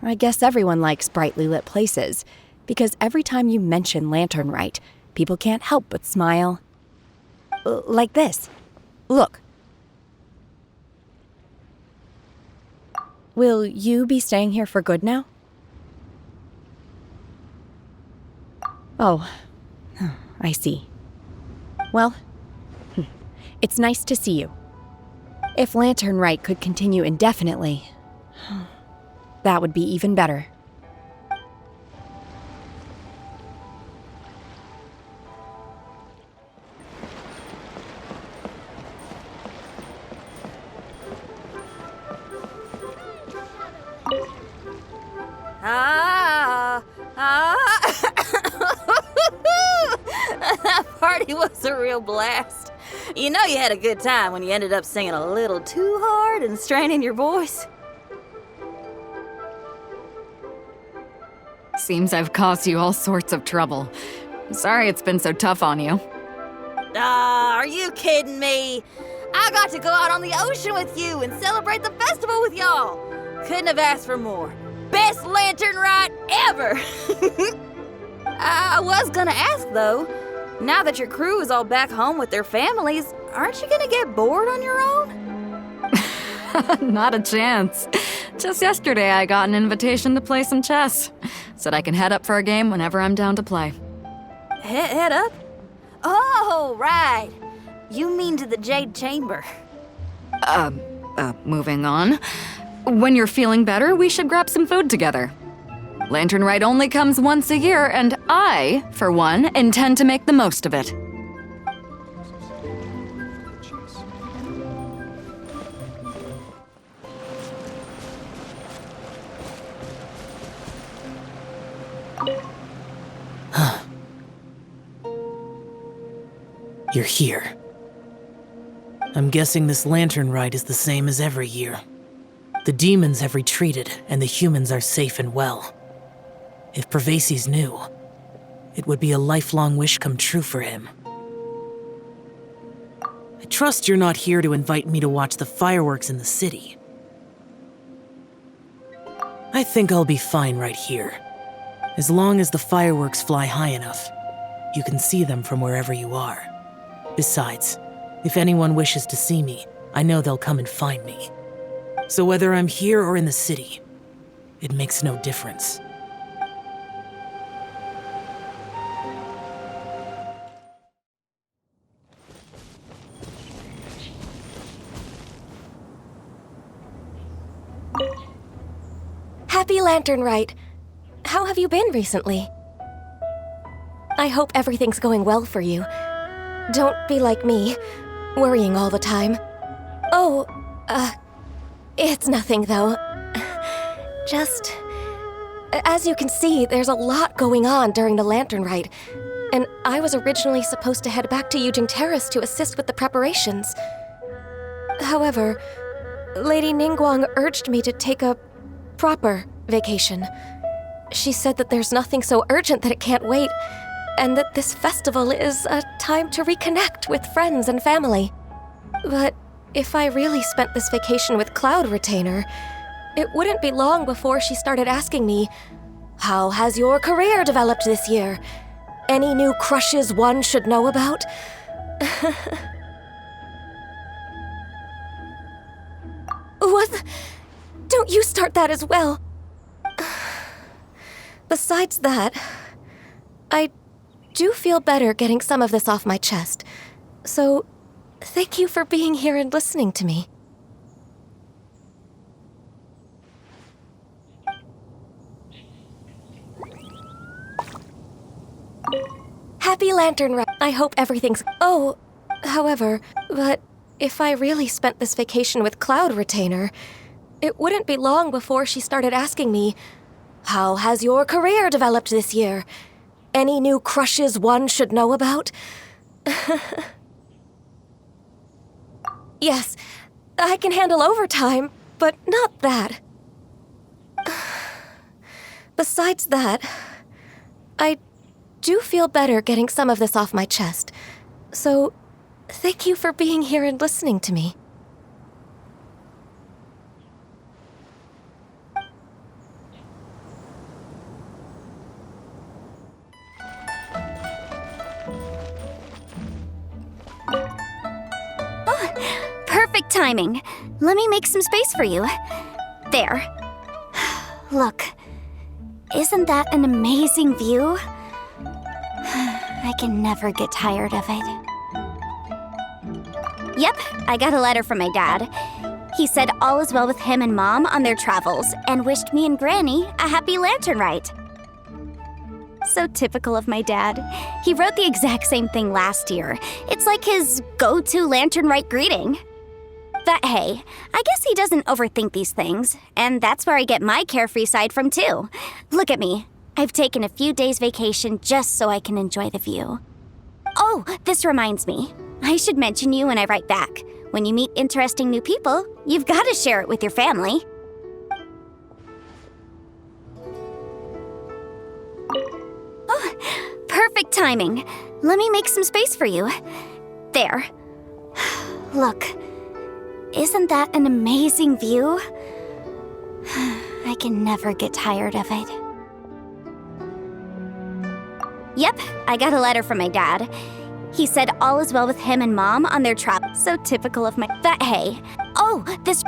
I guess everyone likes brightly lit places, because every time you mention Lantern Rite, people can't help but smile. Like this. Look. Will you be staying here for good now? Oh, I see. Well, it's nice to see you. If Lantern Rite could continue indefinitely, that would be even better. That party was a real blast. You know you had a good time when you ended up singing a little too hard and straining your voice. Seems I've caused you all sorts of trouble. Sorry it's been so tough on you. Are you kidding me? I got to go out on the ocean with you and celebrate the festival with y'all. Couldn't have asked for more. Best Lantern Rite ever! I was gonna ask, though, now that your crew is all back home with their families, aren't you gonna get bored on your own? Not a chance. Just yesterday I got an invitation to play some chess. Said I can head up for a game whenever I'm down to play. Head up? Oh, right. You mean to the Jade Chamber. Moving on. When you're feeling better, we should grab some food together. Lantern Rite only comes once a year, and I, for one, intend to make the most of it. You're here. I'm guessing this Lantern Rite is the same as every year. The demons have retreated, and the humans are safe and well. If Pervasi's knew, it would be a lifelong wish come true for him. I trust you're not here to invite me to watch the fireworks in the city. I think I'll be fine right here. As long as the fireworks fly high enough, you can see them from wherever you are. Besides, if anyone wishes to see me, I know they'll come and find me. So whether I'm here or in the city, it makes no difference. Happy Lantern Rite. How have you been recently? I hope everything's going well for you. Don't be like me, worrying all the time. Oh, it's nothing though. Just, as you can see, there's a lot going on during the Lantern Rite, and I was originally supposed to head back to Yujing Terrace to assist with the preparations. However, Lady Ningguang urged me to take a proper vacation. She said that there's nothing so urgent that it can't wait, and that this festival is a time to reconnect with friends and family. But if I really spent this vacation with Cloud Retainer, it wouldn't be long before she started asking me, "How has your career developed this year? Any new crushes one should know about?" What? Don't you start that as well. Besides that, I do feel better getting some of this off my chest. So, thank you for being here and listening to me. Happy Lantern Rite. I hope everything's... Oh, however, but if I really spent this vacation with Cloud Retainer, it wouldn't be long before she started asking me, "How has your career developed this year? Any new crushes one should know about?" Yes, I can handle overtime, but not that. Besides that, I do feel better getting some of this off my chest. So, thank you for being here and listening to me. Perfect timing. Let me make some space for you. There. Look. Isn't that an amazing view? I can never get tired of it. Yep, I got a letter from my dad. He said all is well with him and Mom on their travels and wished me and Granny a happy Lantern Rite. So typical of my dad. He wrote the exact same thing last year. It's like his go-to Lantern Rite greeting. But hey, I guess he doesn't overthink these things, and that's where I get my carefree side from too. Look at me. I've taken a few days vacation just so I can enjoy the view. Oh, this reminds me. I should mention you when I write back. When you meet interesting new people, you've got to share it with your family. Oh, perfect timing. Let me make some space for you. There. Look. Isn't that an amazing view? I can never get tired of it. Yep, I got a letter from my dad. He said all is well with him and Mom on their trip. So typical of my... But hey. Oh, this...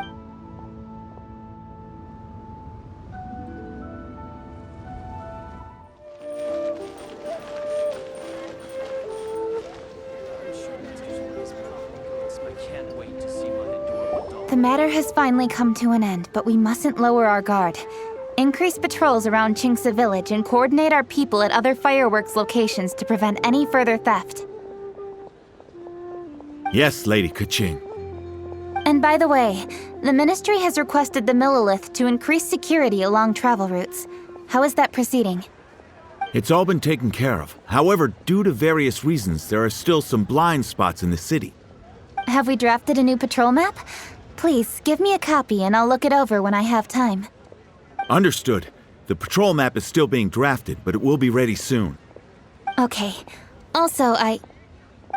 The matter has finally come to an end, but we mustn't lower our guard. Increase patrols around Qingce Village and coordinate our people at other fireworks locations to prevent any further theft. Yes, Lady Keqing. And by the way, the Ministry has requested the Millelith to increase security along travel routes. How is that proceeding? It's all been taken care of. However, due to various reasons, there are still some blind spots in the city. Have we drafted a new patrol map? Please, give me a copy and I'll look it over when I have time. Understood. The patrol map is still being drafted, but it will be ready soon. Okay. Also,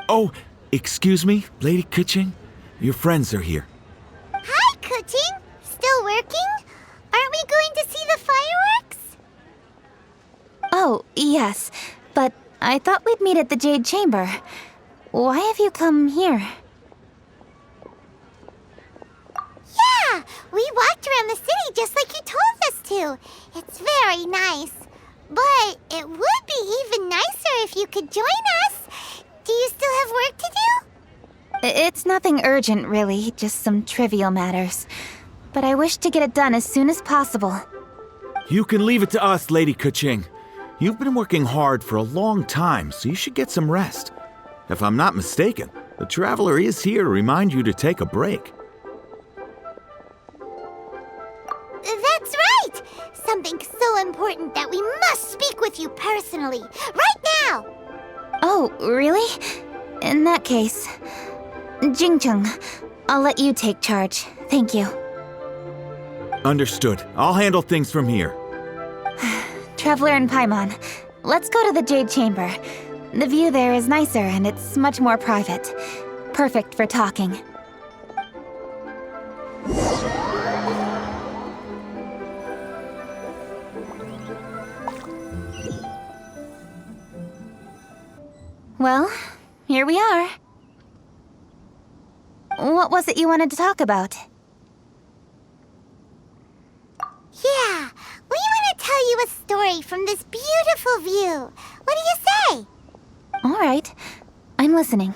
Oh, excuse me, Lady Kuching? Your friends are here. Hi, Kuching! Still working? Aren't we going to see the fireworks? Oh, yes. But I thought we'd meet at the Jade Chamber. Why have you come here? Yeah! We walked around the city just like you told us to. It's very nice. But it would be even nicer if you could join us. Do you still have work to do? It's nothing urgent, really. Just some trivial matters. But I wish to get it done as soon as possible. You can leave it to us, Lady Kuching. You've been working hard for a long time, so you should get some rest. If I'm not mistaken, the Traveler is here to remind you to take a break. That's right! Something so important that we must speak with you personally. Right now! Oh, really? In that case... Jingcheng, I'll let you take charge. Thank you. Understood. I'll handle things from here. Traveler and Paimon, let's go to the Jade Chamber. The view there is nicer and it's much more private. Perfect for talking. Well, here we are. What was it you wanted to talk about? Yeah, we want to tell you a story from this beautiful view. What do you say? All right, I'm listening.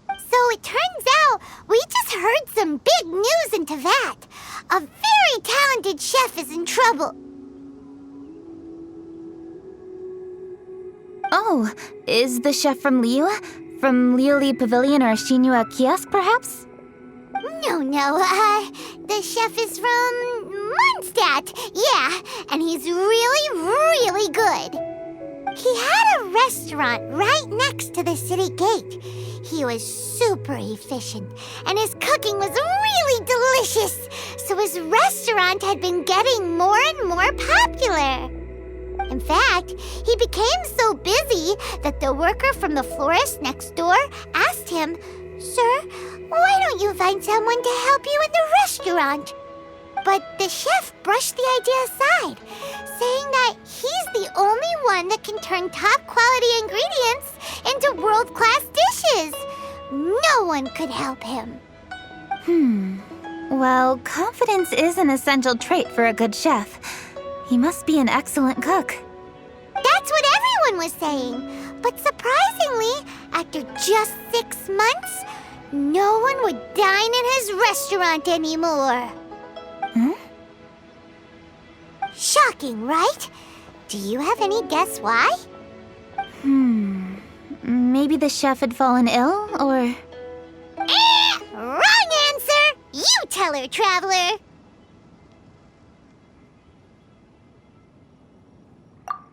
So it turns out we just heard some big news in Teyvat. A very talented chef is in trouble. Oh, is the chef from Liyue? From Liuli Pavilion or Shinua Kiosk, perhaps? No, the chef is from Mondstadt. Yeah, and he's really, really good. He had a restaurant right next to the city gate. He was super efficient, and his cooking was really delicious. So his restaurant had been getting more and more popular. In fact, he became so busy that the worker from the florist next door asked him, "Sir, why don't you find someone to help you in the restaurant?" But the chef brushed the idea aside, saying that he's the only one that can turn top-quality ingredients into world-class dishes. No one could help him. Well, confidence is an essential trait for a good chef. He must be an excellent cook. That's what everyone was saying. But surprisingly, after just 6 months, no one would dine in his restaurant anymore. Shocking, right? Do you have any guess why? Maybe the chef had fallen ill, or... Wrong answer! You tell her, Traveler!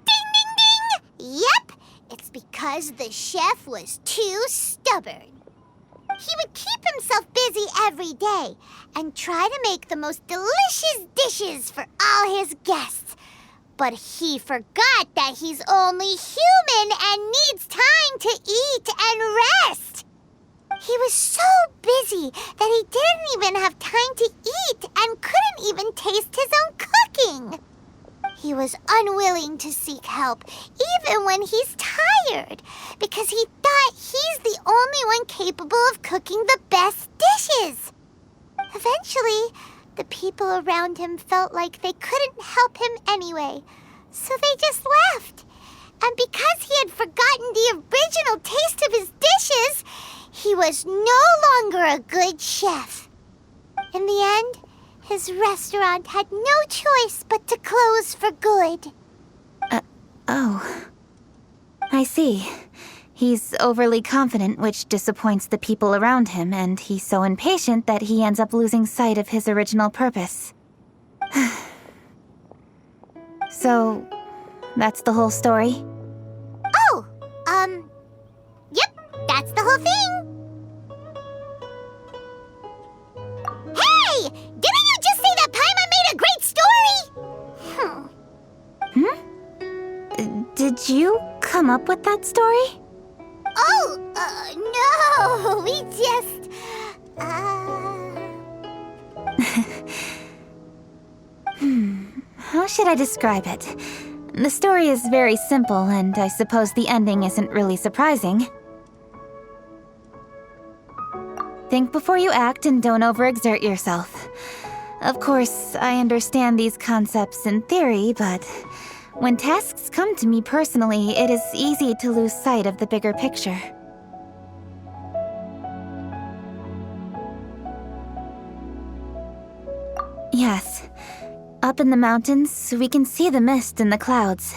Ding, ding, ding! Yep, it's because the chef was too stubborn. He would keep himself busy every day and try to make the most delicious dishes for all his guests. But he forgot that he's only human and needs time to eat and rest. He was so busy that he didn't even have time to eat and couldn't even taste his own cooking. He was unwilling to seek help, even when he's tired, because he thought he's the only one capable of cooking the best dishes. Eventually, the people around him felt like they couldn't help him anyway, so they just left. And because he had forgotten the original taste of his dishes, he was no longer a good chef. In the end, his restaurant had no choice but to close for good. Oh. I see. He's overly confident, which disappoints the people around him, and he's so impatient that he ends up losing sight of his original purpose. So, that's the whole story? Oh, yep, that's the whole thing. Hey! Didn't you just say that Paimon made a great story? Did you come up with that story? Oh, no! We just... How should I describe it? The story is very simple, and I suppose the ending isn't really surprising. Think before you act and don't overexert yourself. Of course, I understand these concepts in theory, but when tasks come to me personally, it is easy to lose sight of the bigger picture. Yes. Up in the mountains, we can see the mist in the clouds.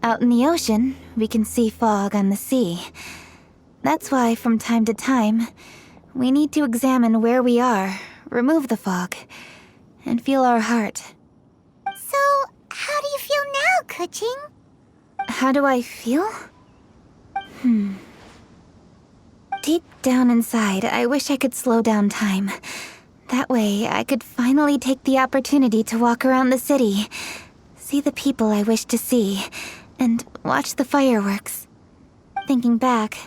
Out in the ocean, we can see fog on the sea. That's why, from time to time, we need to examine where we are, remove the fog, and feel our heart. So, how do you feel now, Kuching? How do I feel? Deep down inside, I wish I could slow down time. That way, I could finally take the opportunity to walk around the city, see the people I wish to see, and watch the fireworks. Thinking back,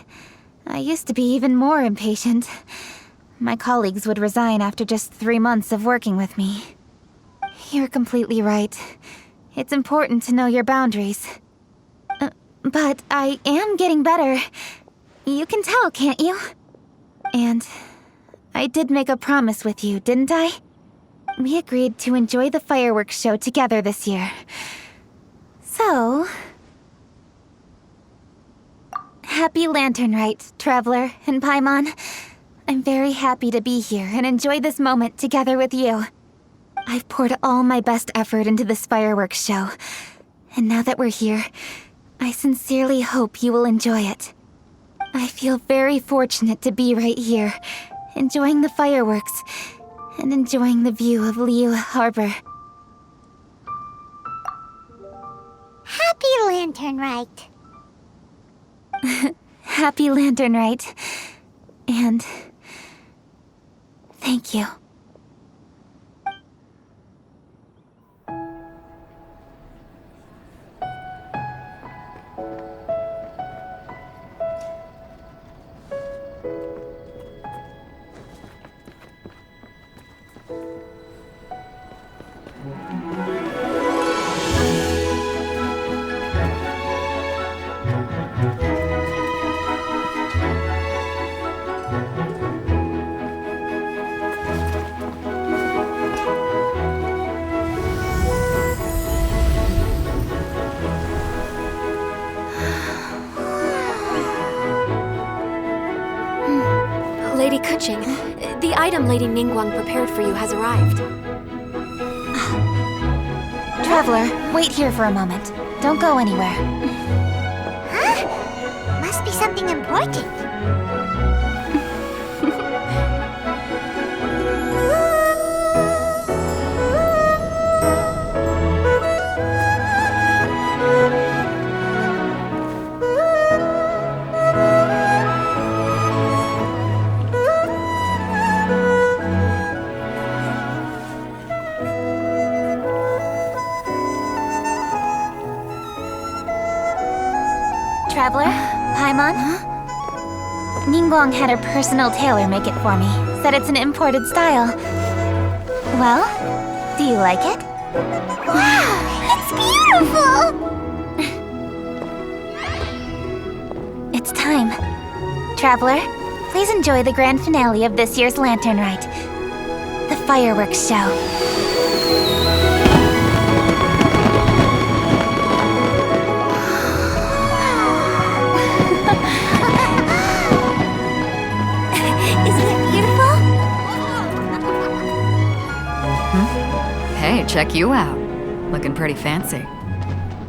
I used to be even more impatient. My colleagues would resign after just 3 months of working with me. You're completely right. It's important to know your boundaries. But I am getting better. You can tell, can't you? And I did make a promise with you, didn't I? We agreed to enjoy the fireworks show together this year. So... Happy Lantern Rite, Traveler and Paimon. I'm very happy to be here and enjoy this moment together with you. I've poured all my best effort into this fireworks show. And now that we're here, I sincerely hope you will enjoy it. I feel very fortunate to be right here, enjoying the fireworks, and enjoying the view of Liyue Harbor. Happy Lantern Rite. Happy Lantern Rite. And... thank you. Lady Kuching, the item Lady Ningguang prepared for you has arrived. Traveler, wait here for a moment. Don't go anywhere. Huh? Must be something important. Traveler, Paimon? Ningguang had her personal tailor make it for me. Said it's an imported style. Well, do you like it? Wow, it's beautiful! It's time. Traveler, please enjoy the grand finale of this year's Lantern Rite. The fireworks show. Hey, check you out. Looking pretty fancy.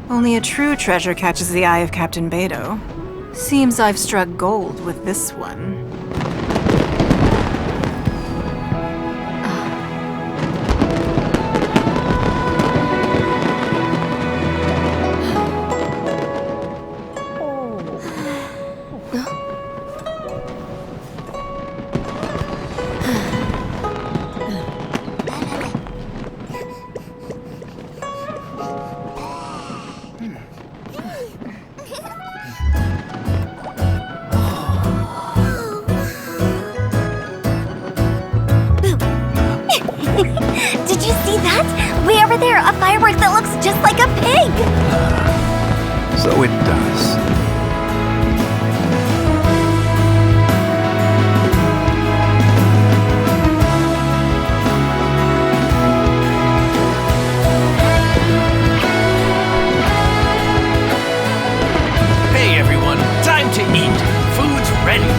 Only a true treasure catches the eye of Captain Beidou. Seems I've struck gold with this one. over there a firework that looks just like a pig? So it does. Hey everyone, time to eat. Food's ready.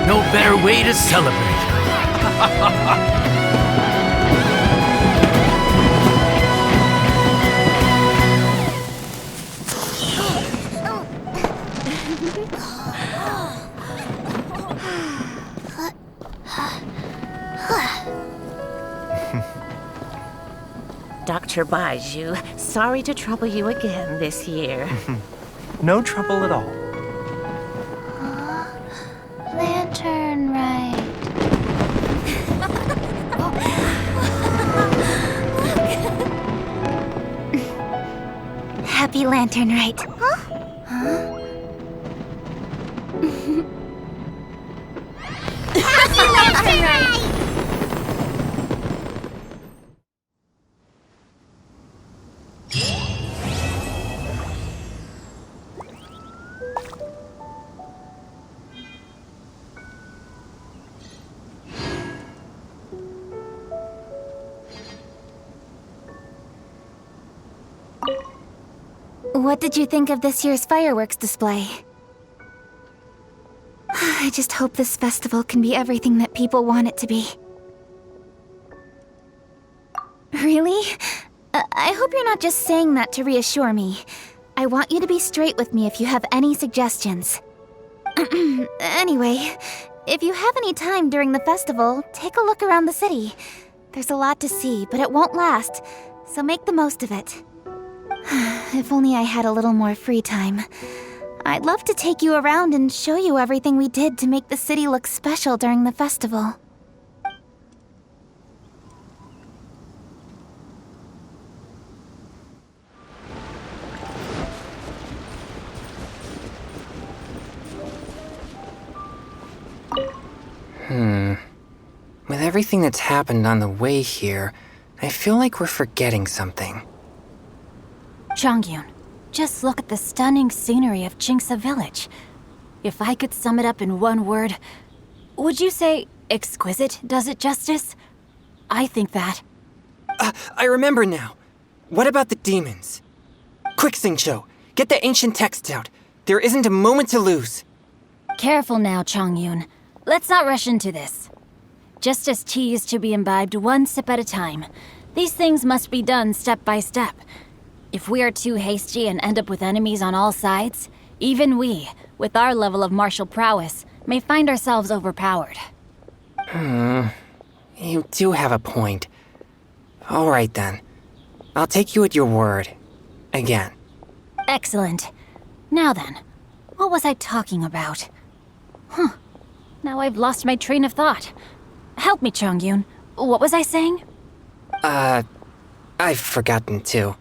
No better way to celebrate. Dr. Baiju, sorry to trouble you again this year. No trouble at all. Lantern Rite. Happy Lantern Rite. Happy Lantern Rite! What did you think of this year's fireworks display? I just hope this festival can be everything that people want it to be. Really? I hope you're not just saying that to reassure me. I want you to be straight with me if you have any suggestions. Anyway, if you have any time during the festival, take a look around the city. There's a lot to see, but it won't last, so make the most of it. If only I had a little more free time. I'd love to take you around and show you everything we did to make the city look special during the festival. With everything that's happened on the way here, I feel like we're forgetting something. Chongyun, just look at the stunning scenery of Jingsa Village. If I could sum it up in one word, would you say exquisite does it justice? I think that. I remember now. What about the demons? Quick, Xingqiu, get the ancient texts out. There isn't a moment to lose. Careful now, Chongyun. Let's not rush into this. Justice tea is to be imbibed one sip at a time. These things must be done step by step. If we are too hasty and end up with enemies on all sides, even we, with our level of martial prowess, may find ourselves overpowered. You do have a point. All right then. I'll take you at your word. Again. Excellent. Now then, what was I talking about? Now I've lost my train of thought. Help me, Chongyun. What was I saying? I've forgotten too.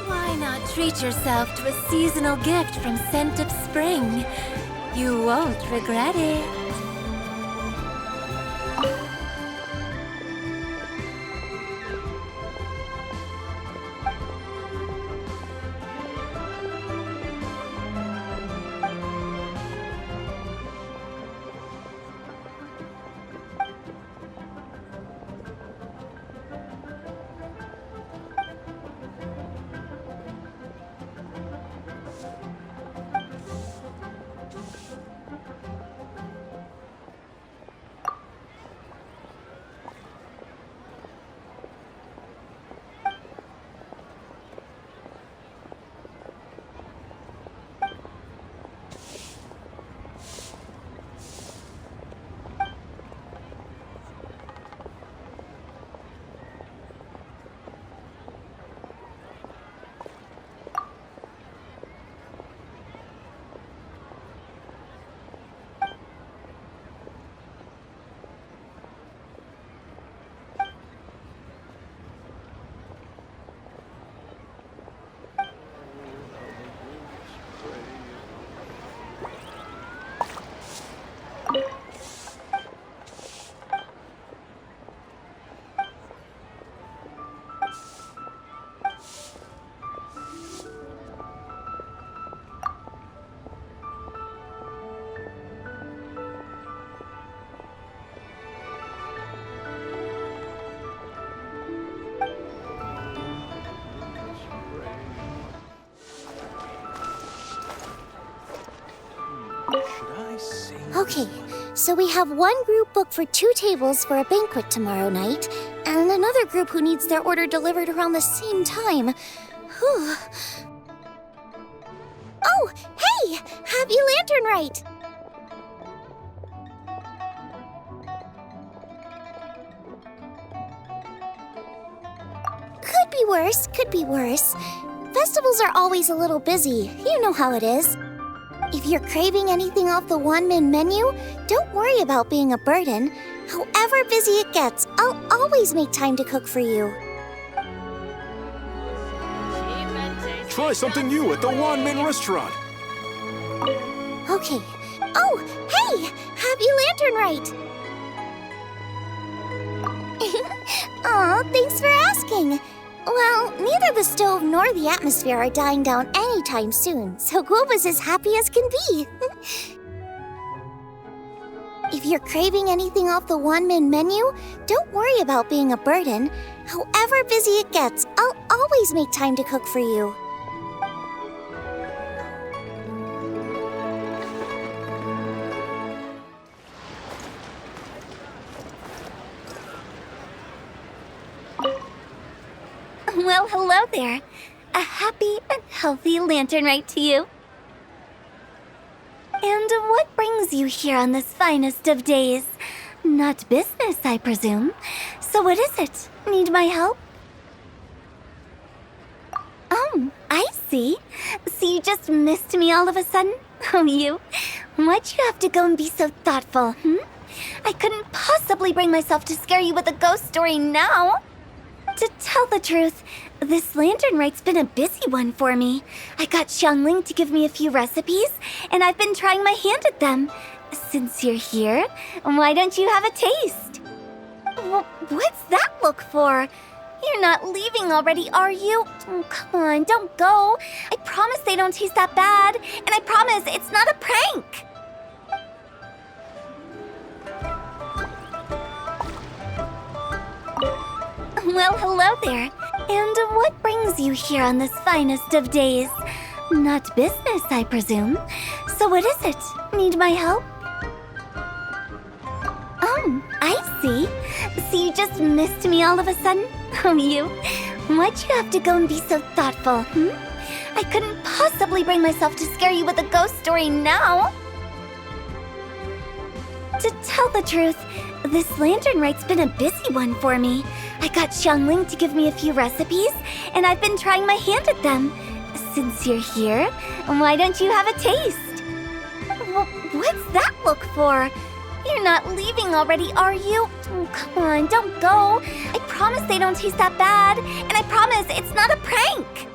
Why not treat yourself to a seasonal gift from Scent of Spring? You won't regret it. Okay, so we have one group booked for 2 tables for a banquet tomorrow night, and another group who needs their order delivered around the same time. Whew. Oh, hey! Happy Lantern Rite! Could be worse, could be worse. Festivals are always a little busy, you know how it is. If you're craving anything off the one-man menu, don't worry about being a burden. However busy it gets, I'll always make time to cook for you. Try something new at the One-Man Restaurant. Okay. Oh, hey! Happy Lantern Rite! Aw, thanks for asking. Well, neither the stove nor the atmosphere are dying down anytime soon, so Guoba's as happy as can be. If you're craving anything off the one-man menu, don't worry about being a burden. However busy it gets, I'll always make time to cook for you. Well, hello there. A happy and healthy Lantern Rite to you. And what brings you here on this finest of days? Not business, I presume. So what is it? Need my help? Oh, I see. So you just missed me all of a sudden? Oh, you? Why'd you have to go and be so thoughtful, I couldn't possibly bring myself to scare you with a ghost story now. To tell the truth, this Lantern Rite's been a busy one for me. I got Xiangling to give me a few recipes, and I've been trying my hand at them. Since you're here, why don't you have a taste? What's that look for? You're not leaving already, are you? Oh, come on, don't go. I promise they don't taste that bad, and I promise it's not a prank. Well, hello there. And what brings you here on this finest of days? Not business, I presume. So what is it? Need my help? Oh, I see. So you just missed me all of a sudden? Oh, you? Why'd you have to go and be so thoughtful, I couldn't possibly bring myself to scare you with a ghost story now. To tell the truth, this Lantern Rite's been a busy one for me. I got Xiangling to give me a few recipes, and I've been trying my hand at them. Since you're here, why don't you have a taste? What's that look for? You're not leaving already, are you? Oh, come on, don't go. I promise they don't taste that bad, and I promise it's not a prank.